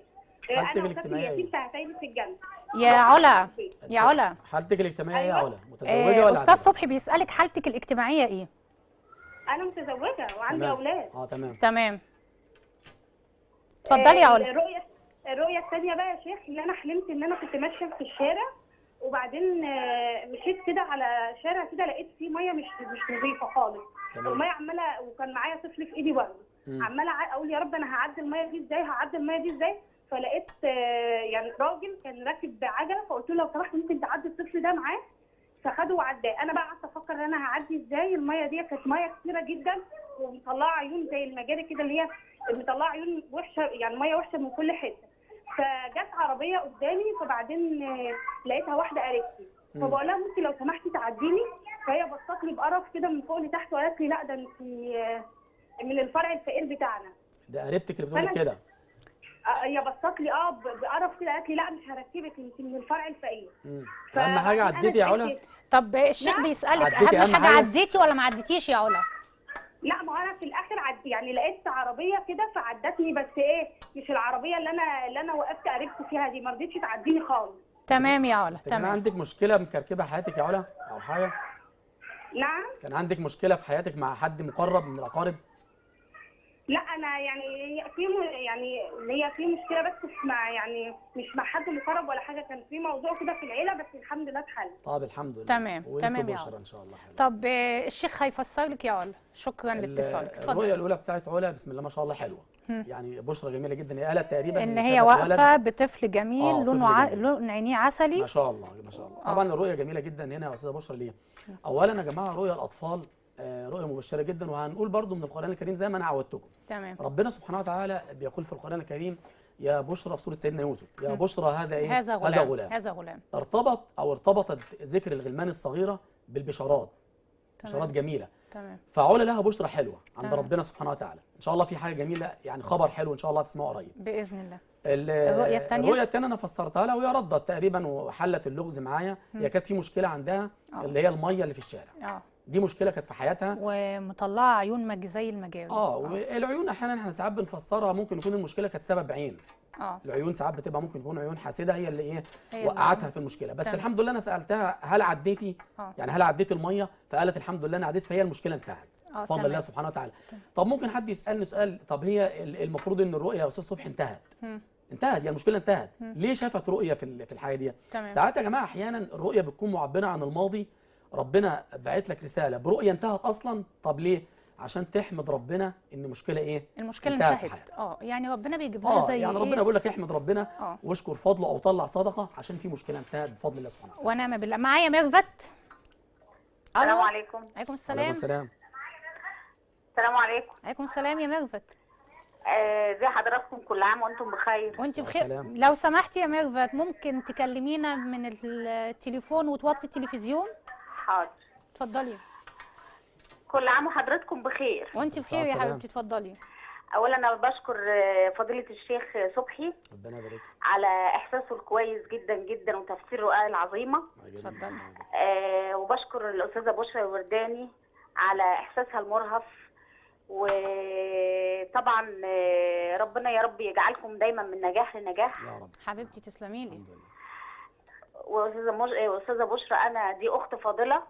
انا وطفل يتيم هتايبي في الجنه. يا علا يا علا، حالتك الاجتماعيه يا علا متزوجه ولا استاذ صبحي بيسالك حالتك الاجتماعيه ايه؟ انا متزوجه وعندي اولاد. تمام. اتفضلي يا علا. الرؤيه الثانيه بقى يا شيخ، اللي انا حلمت ان انا كنت ماشيه في الشارع وبعدين مشيت كده على شارع كده لقيت فيه ميه مش نظيفه خالص. الميه عماله، وكان معايا طفل في ايدي برضه، عماله اقول يا رب انا هعدي الميه دي ازاي. فلقيت يعني راجل كان راكب بعجله، فقلت له لو سمحت ممكن تعدي الطفل ده معاه، فخده وعداه. انا بقى قعدت افكر ان انا هعدي ازاي. الميه دي كانت ميه كتيره جدا ومطلعه عيون زي المجاري كده، اللي هي مطلعه عيون وحشه، يعني ميه وحشه من كل حته. فجت عربيه قدامي، فبعدين لقيتها واحده قريبتي، فبقول لها ممكن لو سمحتي تعديني. فهي بصت لي بقرف كده من فوق لتحت وقالت لي لا ده انت من الفرع الفقير بتاعنا. ده قريبتك اللي بتقول كده؟ هي بصت لي بقرف كده، قالت لي لا مش هركبك انت من الفرع الفقير. اهم حاجه عديتي يا علا. طب الشيخ بيسالك اهم حاجه عديتي ولا ما عديتيش يا علا؟ لا، ما انا في الاخر يعني لقيت عربيه كده فعدتني، بس ايه مش العربيه اللي انا وقفت قربت فيها دي، ما رضيتش تعديني خالص. تمام يا علا. تمام. كان عندك مشكله مكركبه حياتك يا علا او حاجه؟ نعم. كان عندك مشكله في حياتك مع حد مقرب من الاقارب؟ لا انا يعني هي في مشكله بس مش مع حد مقرب ولا حاجه، كان في موضوع كده في العيله بس الحمد لله اتحل. طب الحمد لله. تمام يا علا. ان شاء الله حلو. طب الشيخ هيفسر لك يا علا. شكرا لاتصالك. اتفضل. الرؤيه الاولى بتاعت علا بسم الله ما شاء الله حلوه. يعني بشرى جميله جدا. هي قالت تقريبا ان هي واقفه بطفل جميل لون عينيه عسلي ما شاء الله ما شاء الله. طبعا الرؤيه جميله جدا هنا يا استاذه بشرى. ليه؟ اولا يا جماعه رؤيه الاطفال رؤيه مبشره جدا، وهنقول برضو من القران الكريم زي ما انا عودتكم. تمام. ربنا سبحانه وتعالى بيقول في القران الكريم يا بشرى في سوره سيدنا يوسف، يا بشرى هذا ايه؟ هذا غلام. ارتبطت ذكر الغلمان الصغيره بالبشارات. بشارات جميله. تمام. فعلا لها بشرى حلوه عند تمام. ربنا سبحانه وتعالى. ان شاء الله في حاجه جميله يعني، خبر حلو ان شاء الله هتسمعه قريب باذن الله. الرؤيه الثانيه انا فسرتها لها وهي ردت تقريبا وحلت اللغز معايا. هي كانت في مشكله عندها اللي هي الميه اللي في الشارع. دي مشكله كانت في حياتها، ومطلعه عيون زي المجاري. والعيون احيانا احنا ساعات بنفسرها ممكن يكون المشكله كانت سبب عين. العيون ساعات بتبقى ممكن تكون عيون حاسده هي اللي وقعتها في المشكله. بس الحمد لله انا سالتها هل عديتي يعني هل عديت الميه؟ فقالت الحمد لله انا عديت، فهي المشكله انتهت بفضل الله سبحانه وتعالى. طب ممكن حد يسالني سؤال، طب هي المفروض ان الرؤيه يا استاذ صبحي انتهت. انتهت، هي المشكله انتهت. ليه شافت رؤيه في الحاجه دي؟ ساعات يا جماعه احيانا الرؤيه بتكون معبره عن الماضي، ربنا باعت لك رساله برؤيه انتهت اصلا. طب ليه؟ عشان تحمد ربنا ان المشكله المشكله انتهت. يعني ربنا بيجيب لها زي يعني ربنا بيقول لك احمد ربنا واشكر فضله او طلع صدقه عشان في مشكله انتهت بفضل الله سبحانه وتعالى. ونعم بالله. معايا ميرفت. السلام عليكم. وعليكم السلام. وعليكم السلام. السلام عليكم. وعليكم السلام يا ميرفت. ازي حضراتكم؟ كل عام وانتم بخير. وانت بخير. لو سمحتي يا ميرفت ممكن تكلمينا من التليفون وتوطي التلفزيون؟ حاضر. اتفضلي. كل عام وحضراتكم بخير. وانت بخير يا حبيبتي. اتفضلي. اولا انا بشكر فضيله الشيخ صبحي ربنا يبارك على احساسه الكويس جدا جدا وتفسير الرؤى العظيمه. اتفضلي. وبشكر الاستاذه بشرى الورداني على احساسها المرهف. وطبعا ربنا يا رب يجعلكم دايما من نجاح لنجاح يا رب. حبيبتي تسلمي لي. واستاذه بشرى انا دي اخت فاضله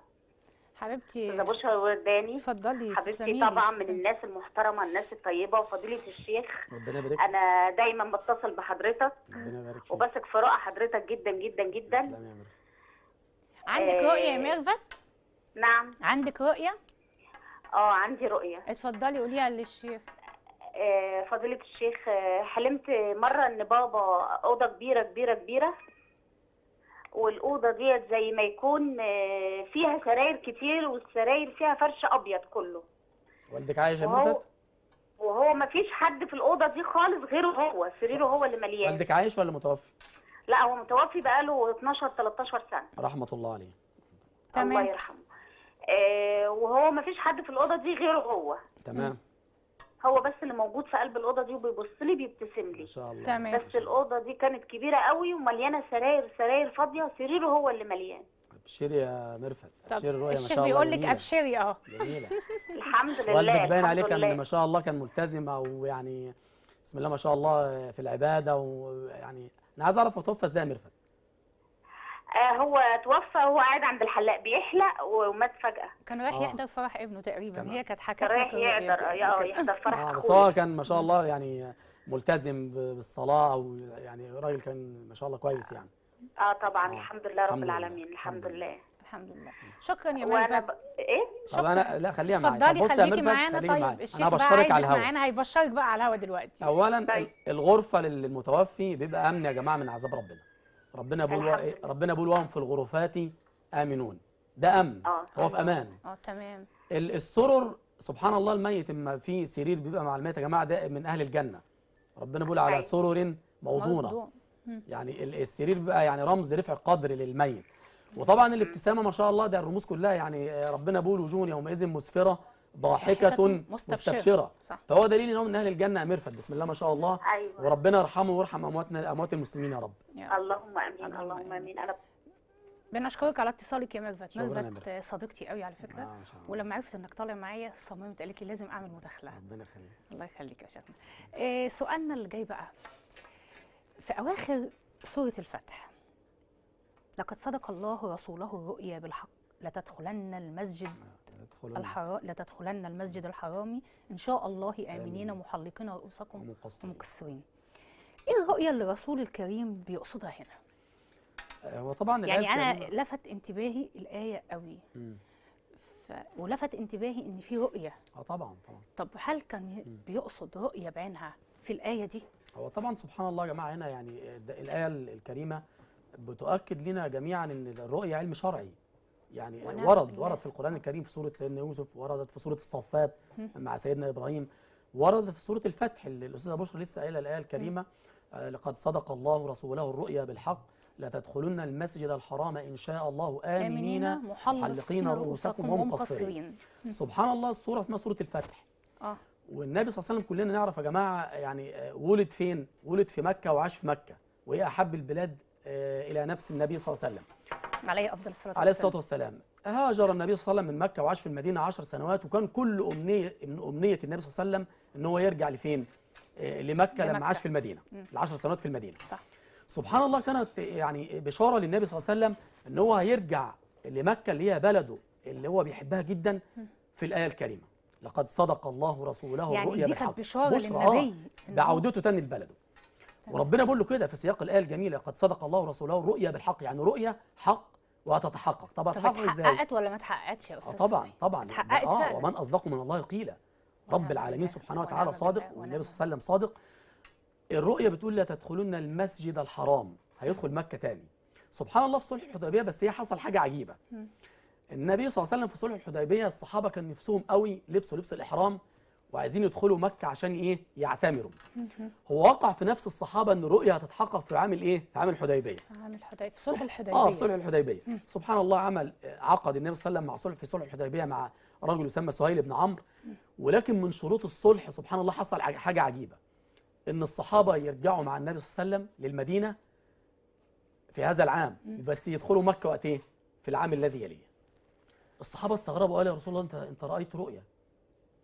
حبيبتي. استاذه بشرى الورداني اتفضلي حبيبتي طبعا من الناس المحترمه الناس الطيبه. وفضيله الشيخ ربنا يبارك، انا دايما بتصل بحضرتك ربنا يبارك وبثق في رؤى حضرتك جدا جدا جدا. تسلمي يا ميرفت. عندك رؤيه يا ميرفت؟ نعم. عندك رؤيه؟ عندي رؤيه. اتفضلي قوليها للشيخ. فضيله الشيخ حلمت مره ان بابا اوضه كبيره كبيره كبيره، والاوضه ديت زي ما يكون فيها سراير كتير والسراير فيها فرش ابيض كله. والدك عايش يا ميرفت؟ وهو ما فيش حد في الاوضه دي خالص غيره هو، سريره هو اللي مليان. والدك عايش ولا متوفي؟ لا هو متوفي بقاله 12 13 سنه. رحمه الله عليه. تمام. الله يرحمه. وهو ما فيش حد في الاوضه دي غيره هو. تمام. هو بس اللي موجود في قلب الاوضه دي وبيبص لي بيبتسم لي. ما شاء الله. تمام. بس الاوضه دي كانت كبيره قوي ومليانه سراير فاضيه، سريره هو اللي مليان. ابشري يا ميرفت، ابشري الرؤيه ما شاء الله. الشيخ بيقول لك ابشري اهو. جميله. الحمد لله. والدك باين عليه كان ما شاء الله كان ملتزم، او يعني بسم الله ما شاء الله في العباده. ويعني انا عايز اعرف هو توفى ازاي يا ميرفت؟ هو توفى وهو قاعد عند الحلاق بيحلق ومات فجأة. كان رايح يحضر فرح ابنه تقريبا. هي كانت حكت رايح يحضر فرح اخوه. بس هو كان ما شاء الله يعني ملتزم بالصلاة، او يعني راجل كان ما شاء الله كويس يعني. طبعا الحمد لله رب العالمين. الحمد لله. الحمد لله. شكرا يا ميرفت. ايه؟ طب انا لا خليها معايا. اتفضلي خليكي معانا. طيب الشيخ انا هبشرك على الهواء. معانا هيبشرك بقى على الهواء دلوقتي. اولا الغرفة للمتوفي بيبقى امن يا جماعة من عذاب ربنا. ربنا بيقول وهم في الغرفات آمنون. ده امن. هو في امان. تمام. السرر سبحان الله الميت اما في سرير بيبقى مع الميت يا جماعة ده من اهل الجنة. ربنا بيقول على سرر موضونة. يعني السرير بيبقى يعني رمز رفع قدر للميت. وطبعا الابتسامه ما شاء الله ده الرموز كلها يعني ربنا بيقول وجوه يومئذ مسفره ضاحكه مستبشره. فهو دليل ان هو من اهل الجنه يا ميرفت. بسم الله ما شاء الله. أيوة. وربنا يرحمه ويرحم اموات المسلمين يا رب. اللهم امين. اللهم امين. انا بنشكرك على اتصالك يا ميرفت. ميرفت صديقتي قوي على فكره. ولما عرفت انك طالع معايا صممت قالت لي لازم اعمل مداخله. ربنا يخليك. الله يخليك يا شيخنا. سؤالنا اللي جاي بقى في اواخر سوره الفتح: لقد صدق الله رسوله الرؤيا بالحق لتدخلن المسجد الحرام إن شاء الله آمنين محلقين رؤوسكم ومقصرين. إيه الرؤيا اللي الرسول الكريم بيقصدها هنا؟ هو طبعا يعني أنا لفت انتباهي الآية قوي. ولفت انتباهي إن في رؤية. طبعا. طب هل كان بيقصد رؤية بعينها في الآية دي؟ هو طبعا سبحان الله يا جماعة هنا يعني الآية الكريمة بتؤكد لنا جميعا ان الرؤيا علم شرعي. يعني ورد في القرآن الكريم في سورة سيدنا يوسف، وردت في سورة الصفات مع سيدنا إبراهيم، ورد في سورة الفتح اللي الأستاذة بشرى لسه قايلة الآية الكريمة: لقد صدق الله رسوله الرؤيا بالحق لتدخلن المسجد الحرام إن شاء الله آمنين محلقين رؤوسكم ومقصرين. سبحان الله، السورة اسمها سورة الفتح. والنبي صلى الله عليه وسلم كلنا نعرف يا جماعة يعني ولد فين؟ ولد في مكة وعاش في مكة، وهي أحب البلاد إلى نفس النبي صلى الله عليه وسلم عليه أفضل الصلاة والسلام. عليه الصلاة والسلام. هاجر النبي صلى الله عليه وسلم من مكة وعاش في المدينة 10 سنوات، وكان كل أمنية من أمنية النبي صلى الله عليه وسلم إن هو يرجع لفين؟ لمكة لما عاش في المدينة، ال10 سنوات في المدينة. صح. سبحان الله، كانت يعني بشارة للنبي صلى الله عليه وسلم إن هو هيرجع لمكة اللي هي بلده اللي هو بيحبها جدا في الآية الكريمة: لقد صدق الله رسوله يعني الرؤيا دي بالحق. كانت بشارة للنبي بعودته تاني لبلده. وربنا بيقول له كده في سياق الآية الجميلة: لقد صدق الله ورسوله الرؤيا بالحق، يعني رؤيا حق وهتتحقق. طب هتتحقق ازاي؟ اتحققت ولا ما اتحققتش يا استاذ؟ طبعا اتحققت فعلا. ومن اصدق من الله قيلا. رب العالمين سبحانه وتعالى صادق، والنبي صلى الله عليه وسلم صادق. الرؤيا بتقول لا تدخلن المسجد الحرام، هيدخل مكة تاني. سبحان الله، في صلح الحديبية بس هي حصل حاجة عجيبة. النبي صلى الله عليه وسلم في صلح الحديبية الصحابة كان نفسهم قوي لبسوا لبس الإحرام وعايزين يدخلوا مكة عشان ايه؟ يعتمروا. هو وقع في نفس الصحابة ان الرؤيا هتتحقق في عام ايه؟ في عام الحديبية. عام الحديبية، في صلح الحديبية. في صلح الحديبية. سبحان الله، عقد النبي صلى الله عليه وسلم في صلح الحديبية مع رجل يسمى سهيل بن عمرو. ولكن من شروط الصلح سبحان الله حصل حاجة عجيبة، ان الصحابة يرجعوا مع النبي صلى الله عليه وسلم للمدينة في هذا العام، بس يدخلوا مكة وقت ايه؟ في العام الذي يليه. الصحابة استغربوا، قالوا يا رسول الله انت رأيت رؤيا،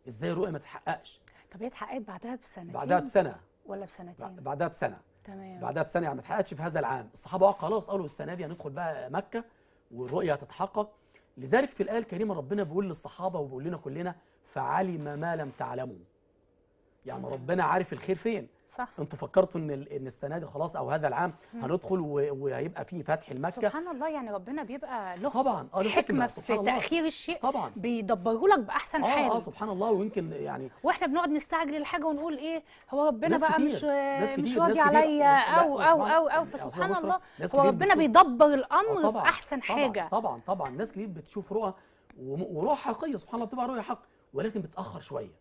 ازاي الرؤيا ما تتحققش؟ طب هي اتحققت بعدها بسنتين؟ بعدها بسنة ولا بسنتين؟ بعدها بسنة. تمام. بعدها بسنة، يعني ما اتحققتش في هذا العام. الصحابة خلاص قالوا السنة دي هندخل بقى مكة والرؤيا هتتحقق. لذلك في الآية الكريمة ربنا بيقول للصحابة وبيقول لنا كلنا: فعلم ما لم تعلموا. يعني ربنا عارف الخير فين. صح. انتوا فكرتوا ان السنه دي خلاص او هذا العام هندخل وهيبقى فيه فتح المكه. سبحان الله، يعني ربنا بيبقى له طبعا حكمه في تاخير الشيء. طبعا بيدبره لك باحسن حال. سبحان الله. ويمكن يعني واحنا بنقعد نستعجل الحاجه ونقول ايه، هو ربنا بقى كتير. مش راضي عليا او فسبحان الله هو ربنا بيدبر الامر في احسن حاجه. طبعا ناس كتير بتشوف رؤى ورؤى حقيقيه سبحان الله، بتبقى رؤيه حق ولكن بتتاخر شويه.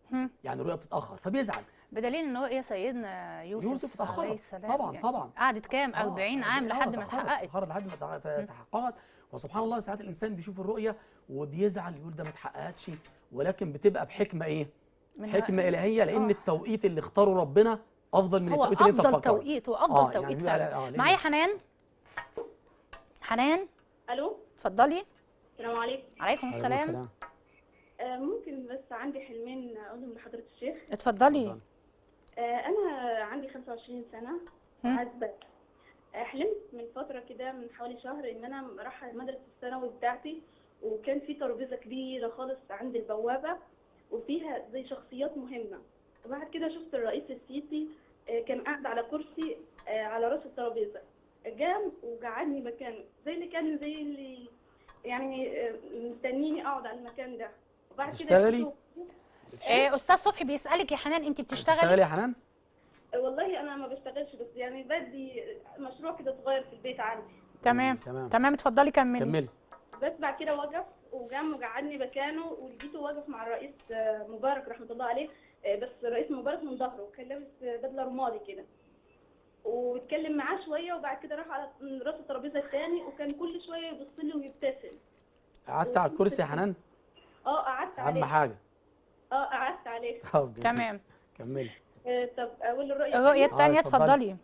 يعني الرؤيه بتتاخر فبيزعل. بدليل ان هو ايه سيدنا يوسف عليه السلام طبعا قعدت كام 40 عام لحد ما اتحققت. لحد ما تحققت. وسبحان الله ساعات الانسان بيشوف الرؤيه وبيزعل يقول ده ما اتحققتش، ولكن بتبقى بحكمه ايه؟ حكمه الهيه، لان التوقيت اللي اختاره ربنا افضل من التوقيت اللي انت فكرته. افضل توقيت وافضل توقيت فعلا. معايا حنان. الو، اتفضلي. السلام عليكم. عليكم السلام. ممكن بس عندي حلمين اقولهم لحضرة الشيخ؟ اتفضلي. انا عندي 25 سنة وعازبة. حلمت من فترة كده من حوالي شهر ان انا رايحة المدرسة الثانوي بتاعتي، وكان في ترابيزة كبيرة خالص عند البوابة وفيها زي شخصيات مهمة. وبعد كده شفت الرئيس السيسي كان قاعد على كرسي على راس الترابيزة، قام وقعدني مكانه زي اللي يعني مستنيني اقعد على المكان ده. وبعد كده استاذ صبحي بيسالك يا حنان انت بتشتغلي يا حنان؟ والله انا ما بشتغلش، بس يعني بدي مشروع كده صغير في البيت عندي. تمام اتفضلي كملي. بس بعد كده وقف وقام وقعدني مكانه، ولقيته واقف مع الرئيس مبارك رحمه الله عليه، بس الرئيس مبارك من ظهره وكان لابس بدله رمادي كده، واتكلم معاه شويه. وبعد كده راح على راس الترابيزه الثاني وكان كل شويه يبص لي ويبتسم. قعدت على الكرسي يا حنان؟ قعدت عليه. اهم حاجه. قعدت عليه. تمام. كملي. طب اقول الرؤيه الثانيه. اتفضلي.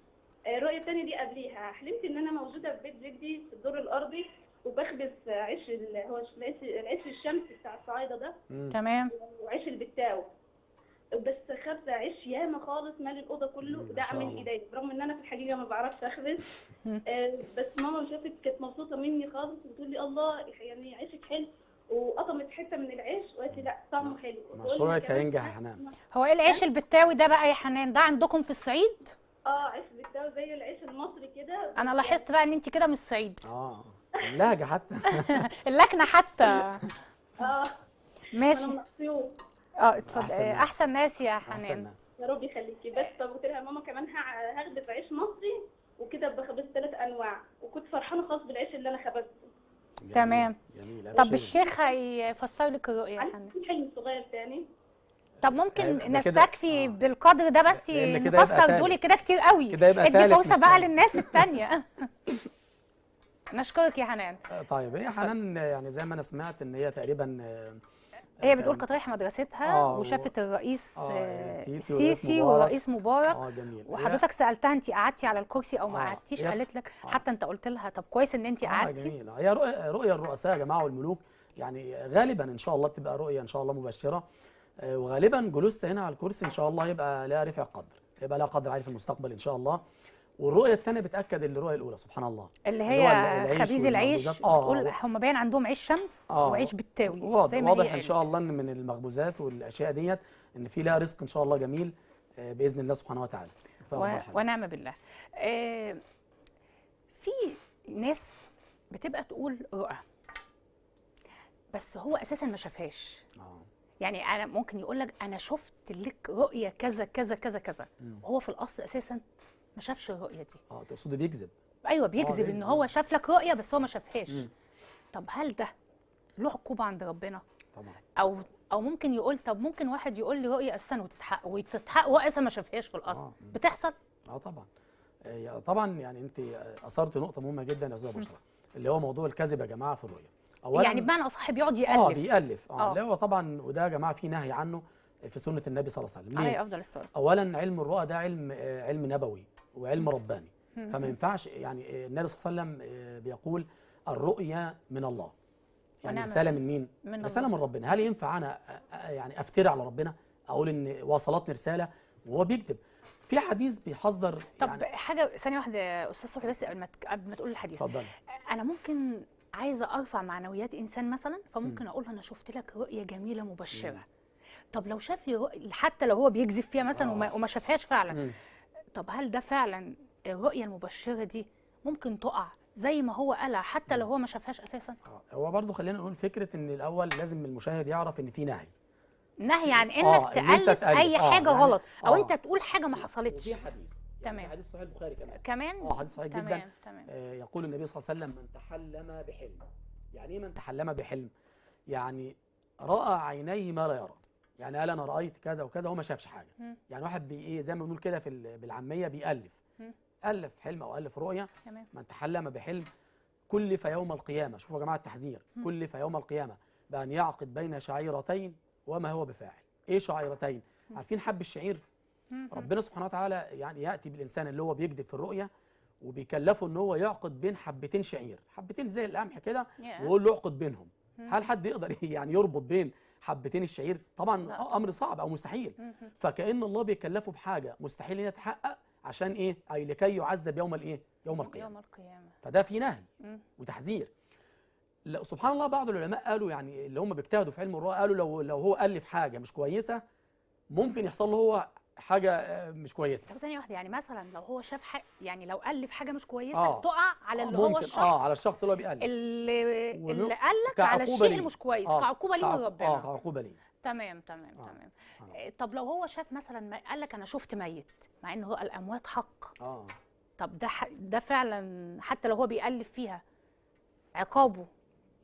الرؤيه الثانيه دي قبليها حلمت ان انا موجوده في بيت جدي في الدور الارضي وبخبز عيش هو العيش الشمس بتاع الصعايده ده. تمام. وعيش البتاو، بس خبزه عيش ياما خالص مالي الاوضه كله، ده عامل ايديا برغم ان انا في الحقيقه ما بعرفش اخبز. بس ماما شافت كانت مبسوطه مني خالص وبتقول لي الله يعني عيشك حلو، وقطمت حته من العيش وقالت لي لا طعمه حلو. مشروعك هينجح يا حنان. هو ايه العيش البتاوي ده بقى يا حنان؟ ده عندكم في الصعيد؟ عيش بتاوي زي العيش المصري كده. انا لاحظت بقى ان انت كده من الصعيد. اللهجه حتى. اللكنه حتى. ماشي. انا مبسوط. اتفضلي. احسن ناس يا حنان. يا رب يخليكي. بس فقلت لها ماما كمان هخبز عيش مصري وكده بخبز 3 انواع، وكنت فرحانه خالص بالعيش اللي انا خبزته. تمام. طب الشيخ هيفسر لك الرؤيه يا حنان. في حلم صغير تاني. طب ممكن نستكفي بالقدر ده بس نفسر دول كده كتير قوي. ادي فرصه بقى للناس الثانيه. نشكرك يا حنان. طيب هي حنان يعني زي ما انا سمعت ان هي تقريبا هي بتقول كانت رايحه مدرستها وشافت الرئيس السيسي والرئيس مبارك. جميل. وحضرتك سالتها انت قعدتي على الكرسي او ما قعدتيش؟ قالت لك حتى انت قلت لها طب كويس ان انت قعدتي. جميل. هي رؤيه الرؤساء يا جماعه والملوك يعني غالبا ان شاء الله بتبقى رؤيه ان شاء الله مبشره، وغالبا جلوسها هنا على الكرسي ان شاء الله يبقى لها رفع قدر، يبقى لها قدر عالي في المستقبل ان شاء الله. والرؤيه الثانيه بتاكد الرؤيه الاولى سبحان الله اللي هي خبيز العيش. بتقول هم باين عندهم عيش شمس وعيش بالتاوي زي ما واضح ان شاء الله ان من المخبوزات والاشياء ديت ان في لها رزق ان شاء الله جميل باذن الله سبحانه وتعالى. ونعم بالله. في ناس بتبقى تقول رؤى بس هو اساسا ما شافهاش. يعني انا ممكن يقول لك انا شفت لك رؤيه كذا كذا كذا كذا وهو في الاصل اساسا ما شافش الرؤيه دي. تقصدي بيكذب؟ ايوه بيكذب ان هو شاف لك رؤيه بس هو ما شافهاش. طب هل ده له عقوبه عند ربنا؟ طبعا. او ممكن يقول طب ممكن واحد يقول لي رؤيه اساسا وتتحقق وهو اساسا ما شافهاش في الاصل. بتحصل؟ طبعا. طبعا يعني انت اثرت نقطه مهمه جدا يا استاذه بشرى اللي هو موضوع الكذب يا جماعه في الرؤيه. اولا يعني بمعنى اصح بيقعد يالف. بيالف. اللي هو طبعا وده يا جماعه في نهي عنه في سنه النبي صلى الله عليه وسلم. عليه افضل الصلاه. اولا علم الرؤى ده علم نبوي وعلم رباني، فما ينفعش يعني النبي صلى الله عليه وسلم بيقول الرؤيا من الله. يعني رساله من مين؟ رساله من ربنا. هل ينفع انا يعني افتري على ربنا اقول ان وصلتني رساله وهو بيكذب؟ في حديث بيحذر. طب يعني حاجه ثانيه واحده يا استاذ صبحي بس قبل ما تقول الحديث. اتفضلي. انا ممكن عايزه ارفع معنويات انسان مثلا فممكن اقول انا شفت لك رؤيه جميله مبشره. طب لو شاف لي حتى لو هو بيكذب فيها مثلا وما شافهاش فعلا. طب هل ده فعلا الرؤيه المبشره دي ممكن تقع زي ما هو قالها حتى لو هو ما شافهاش اساسا؟ هو برضو خلينا نقول فكره ان الاول لازم المشاهد يعرف ان في نهي عن انك تالف اي حاجه يعني غلط او انت تقول حاجه ما حصلتش. في حديث تمام. حديث صحيح البخاري كمان حديث صحيح جدا. تمام. يقول النبي صلى الله عليه وسلم من تحلم بحلم. يعني ايه من تحلم بحلم؟ يعني راى عينيه ما لا يرى. يعني قال انا رايت كذا وكذا وهو ما شافش حاجه. يعني واحد زي ما بنقول كده بالعاميه بيالف. الف حلم او الف رؤيه. من تحلم بحلم كلف يوم القيامه. شوفوا يا جماعه التحذير. كلف يوم القيامه بان يعقد بين شعيرتين وما هو بفاعل. ايه شعيرتين؟ عارفين حب الشعير؟ ربنا سبحانه وتعالى يعني ياتي بالانسان اللي هو بيكذب في الرؤيه وبيكلفه ان هو يعقد بين حبتين شعير، حبتين زي القمح كده، ويقول له اعقد بينهم. هل حد يقدر يعني يربط بين حبتين الشعير؟ طبعا امر صعب او مستحيل. فكأن الله بيكلفه بحاجه مستحيل ان يتحقق عشان ايه؟ اي لكي يعذب يوم الايه؟ يوم القيامه. فده في نهي وتحذير. سبحان الله بعض العلماء قالوا يعني اللي هم بيجتهدوا في علم الرؤى قالوا لو هو الف حاجه مش كويسه ممكن يحصل له هو حاجه مش كويسه. طب ثانيه واحده، يعني مثلا لو هو شاف يعني لو الف حاجه مش كويسه تقع على اللي هو الشخص على الشخص اللي هو بيالف اللي قال لك على الشيء المش كويس كعقوبه ليه من ربنا. كعقوبه ليه. تمام. طب لو هو شاف مثلا قال لك انا شفت ميت مع ان هو الاموات حق. طب ده فعلا حتى لو هو بيالف فيها عقابه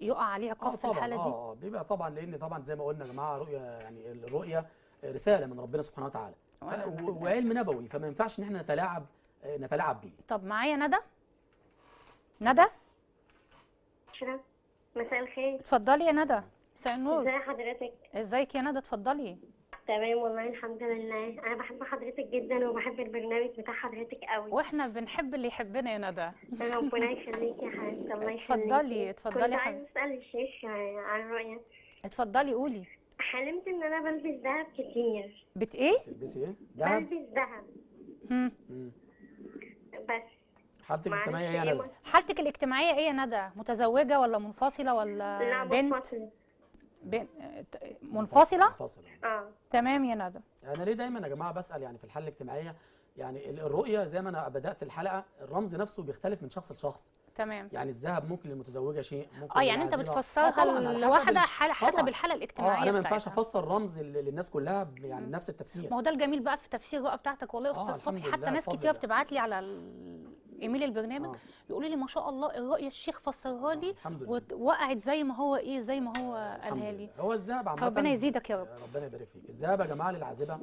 يقع عليه عقاب في الحاله دي؟ بيبقى طبعا لان طبعا زي ما قلنا يا جماعه رؤيه يعني الرؤيه رساله من ربنا سبحانه وتعالى وعلم نبوي فما ينفعش ان احنا نتلاعب بيه. طب معايا ندى. مساء الخير. اتفضلي يا ندى. مساء النور. ازي حضرتك؟ ازيك يا ندى؟ اتفضلي. تمام والله الحمد لله. انا بحب حضرتك جدا وبحب البرنامج بتاع حضرتك قوي. واحنا بنحب اللي يحبنا يا ندى. ربنا يخليكي يا حبيبتي. الله يخليكي. اتفضلي يا حبيبتي. كنت عايزه اسال الشيخ عن الرؤيه. اتفضلي قولي. حلمت ان انا بلبس ذهب كتير. ايه؟ تلبسي ايه؟ ذهب؟ بلبس ذهب. بس حالتك الاجتماعيه ايه يا ندى؟ حالتك الاجتماعيه ايه يا ندى؟ متزوجه ولا منفصله ولا لا بنت؟ منفصله. منفصله. تمام يا ندى. انا ليه دايما يا جماعه بسال يعني في الحاله الاجتماعيه يعني الرؤيه زي ما انا بدات الحلقه الرمز نفسه بيختلف من شخص لشخص. تمام. يعني الذهب ممكن للمتزوجه شيء ممكن يعني انت بتفسرها لواحده حسب الحاله الاجتماعيه انا ما ينفعش افسر رمز للناس كلها يعني نفس التفسير. ما هو ده الجميل بقى في تفسير الرؤى بتاعتك والله يا استاذ صبحي. حتى ناس كتير بتبعت لي على ايميل البرنامج يقولوا لي ما شاء الله الرؤيه الشيخ فسرها لي ووقعت زي ما هو زي ما هو قالها لي. هو الذهب عامه ربنا يزيدك يا رب. ربنا يبارك فيك. الذهب يا جماعه للعازبه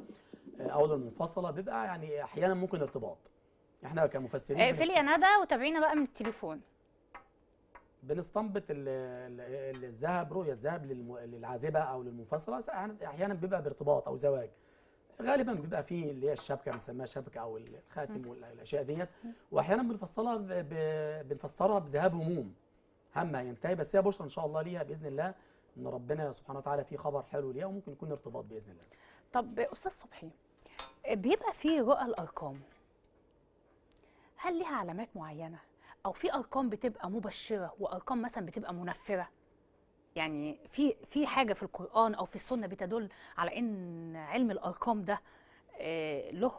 او للمنفصله بيبقى يعني احيانا ممكن ارتباط. احنا كمفسرين اقفلي يا ندى وتابعينا بقى من التليفون. بنستنبط الذهب، رؤيه الذهب للعازبه او للمنفصله، احيانا بيبقى بارتباط او زواج، غالبا بيبقى فيه اللي هي الشبكه بنسميها شبكه او الخاتم والاشياء ديت، واحيانا بنفسرها بذهاب هموم، همها ينتهي، بس هي بشرى ان شاء الله ليها باذن الله، ان ربنا سبحانه وتعالى فيه خبر حلو ليها، وممكن يكون ارتباط باذن الله. طب استاذ صبحي، بيبقى فيه رؤى الارقام، هل ليها علامات معينه، او في ارقام بتبقى مبشره وارقام مثلا بتبقى منفره؟ يعني في حاجه في القران او في السنه بتدل على ان علم الارقام ده له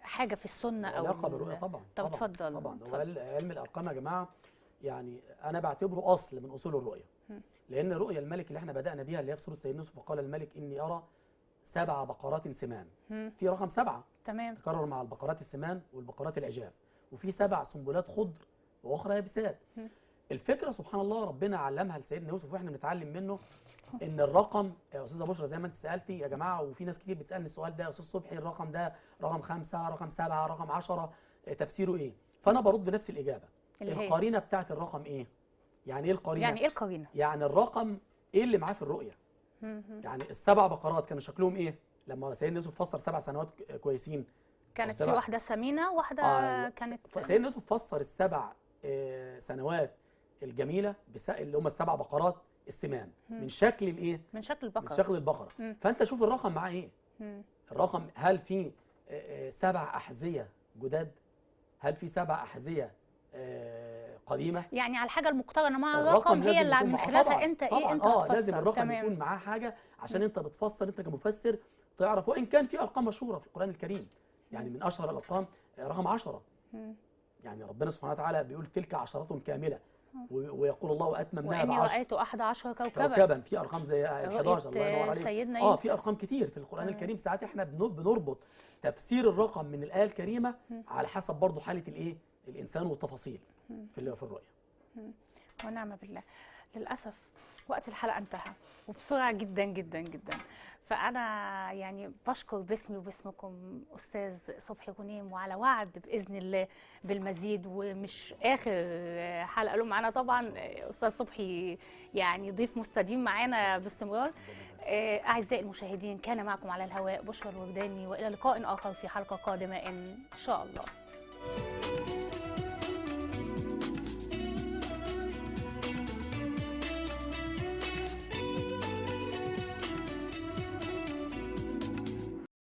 حاجه في السنه او علاقه بالرؤيه؟ طبعا. طب اتفضل. طبعا هو علم الارقام يا جماعه يعني انا بعتبره اصل من اصول الرؤيه، لان رؤيا الملك اللي احنا بدانا بيها اللي هي في سوره سيدنا يوسف، وقال الملك اني ارى 7 بقرات سمان، في رقم 7 تمام تكرر مع البقرات السمان والبقرات العجاف، وفي 7 سنبلات خضر واخرى يابسات. الفكره سبحان الله ربنا علمها لسيدنا يوسف واحنا بنتعلم منه، ان الرقم يا استاذه بشرى زي ما انت سالتي يا جماعه، وفي ناس كتير بتسالني السؤال ده، يا استاذ صبحي الرقم ده رقم 5، رقم 7، رقم 10، تفسيره ايه؟ فانا برد نفس الاجابه. القرينه بتاعت الرقم ايه؟ يعني ايه القرينه؟ يعني ايه القرينه؟ يعني الرقم ايه اللي معاه في الرؤيه؟ يعني ال7 بقرات كانوا شكلهم ايه؟ لما سيدنا يوسف فسر 7 سنوات كويسين، كانت في واحده سمينه واحده كانت سيدنا يوسف فسر ال7 سنوات الجميله اللي هم ال7 بقرات السمان من شكل الايه؟ من شكل البقره. من شكل البقره. فانت شوف الرقم معاه ايه؟ الرقم هل في 7 احذيه جداد؟ هل في 7 احذيه قديمه؟ يعني على الحاجه المقترنه مع الرقم هي اللي من خلالها انت ايه انت هتفسر. لازم الرقم يكون معاه حاجه عشان انت بتفسر، انت كمفسر تعرف، وان كان في ارقام مشهوره في القران الكريم، يعني من اشهر الارقام رقم 10. يعني ربنا سبحانه وتعالى بيقول تلك 10 كامله، ويقول الله واتممناها واني رايت 11 كوكبا. في ارقام زي 11 الله ينور عليك. سيدنا يوسف. في ارقام كتير في القران الكريم. ساعات احنا بنربط تفسير الرقم من الايه الكريمه على حسب برضه حاله الايه الانسان والتفاصيل في الرؤيه. ونعم بالله. للاسف وقت الحلقه انتهى وبسرعه جدا جدا جدا، فانا يعني بشكر باسمي وباسمكم استاذ صبحي غنيم، وعلى وعد باذن الله بالمزيد، ومش اخر حلقه له معانا طبعا. استاذ صبحي يعني ضيف مستديم معانا باستمرار. اعزائي المشاهدين، كان معكم على الهواء بشرى الورداني، والى لقاء اخر في حلقه قادمه ان شاء الله.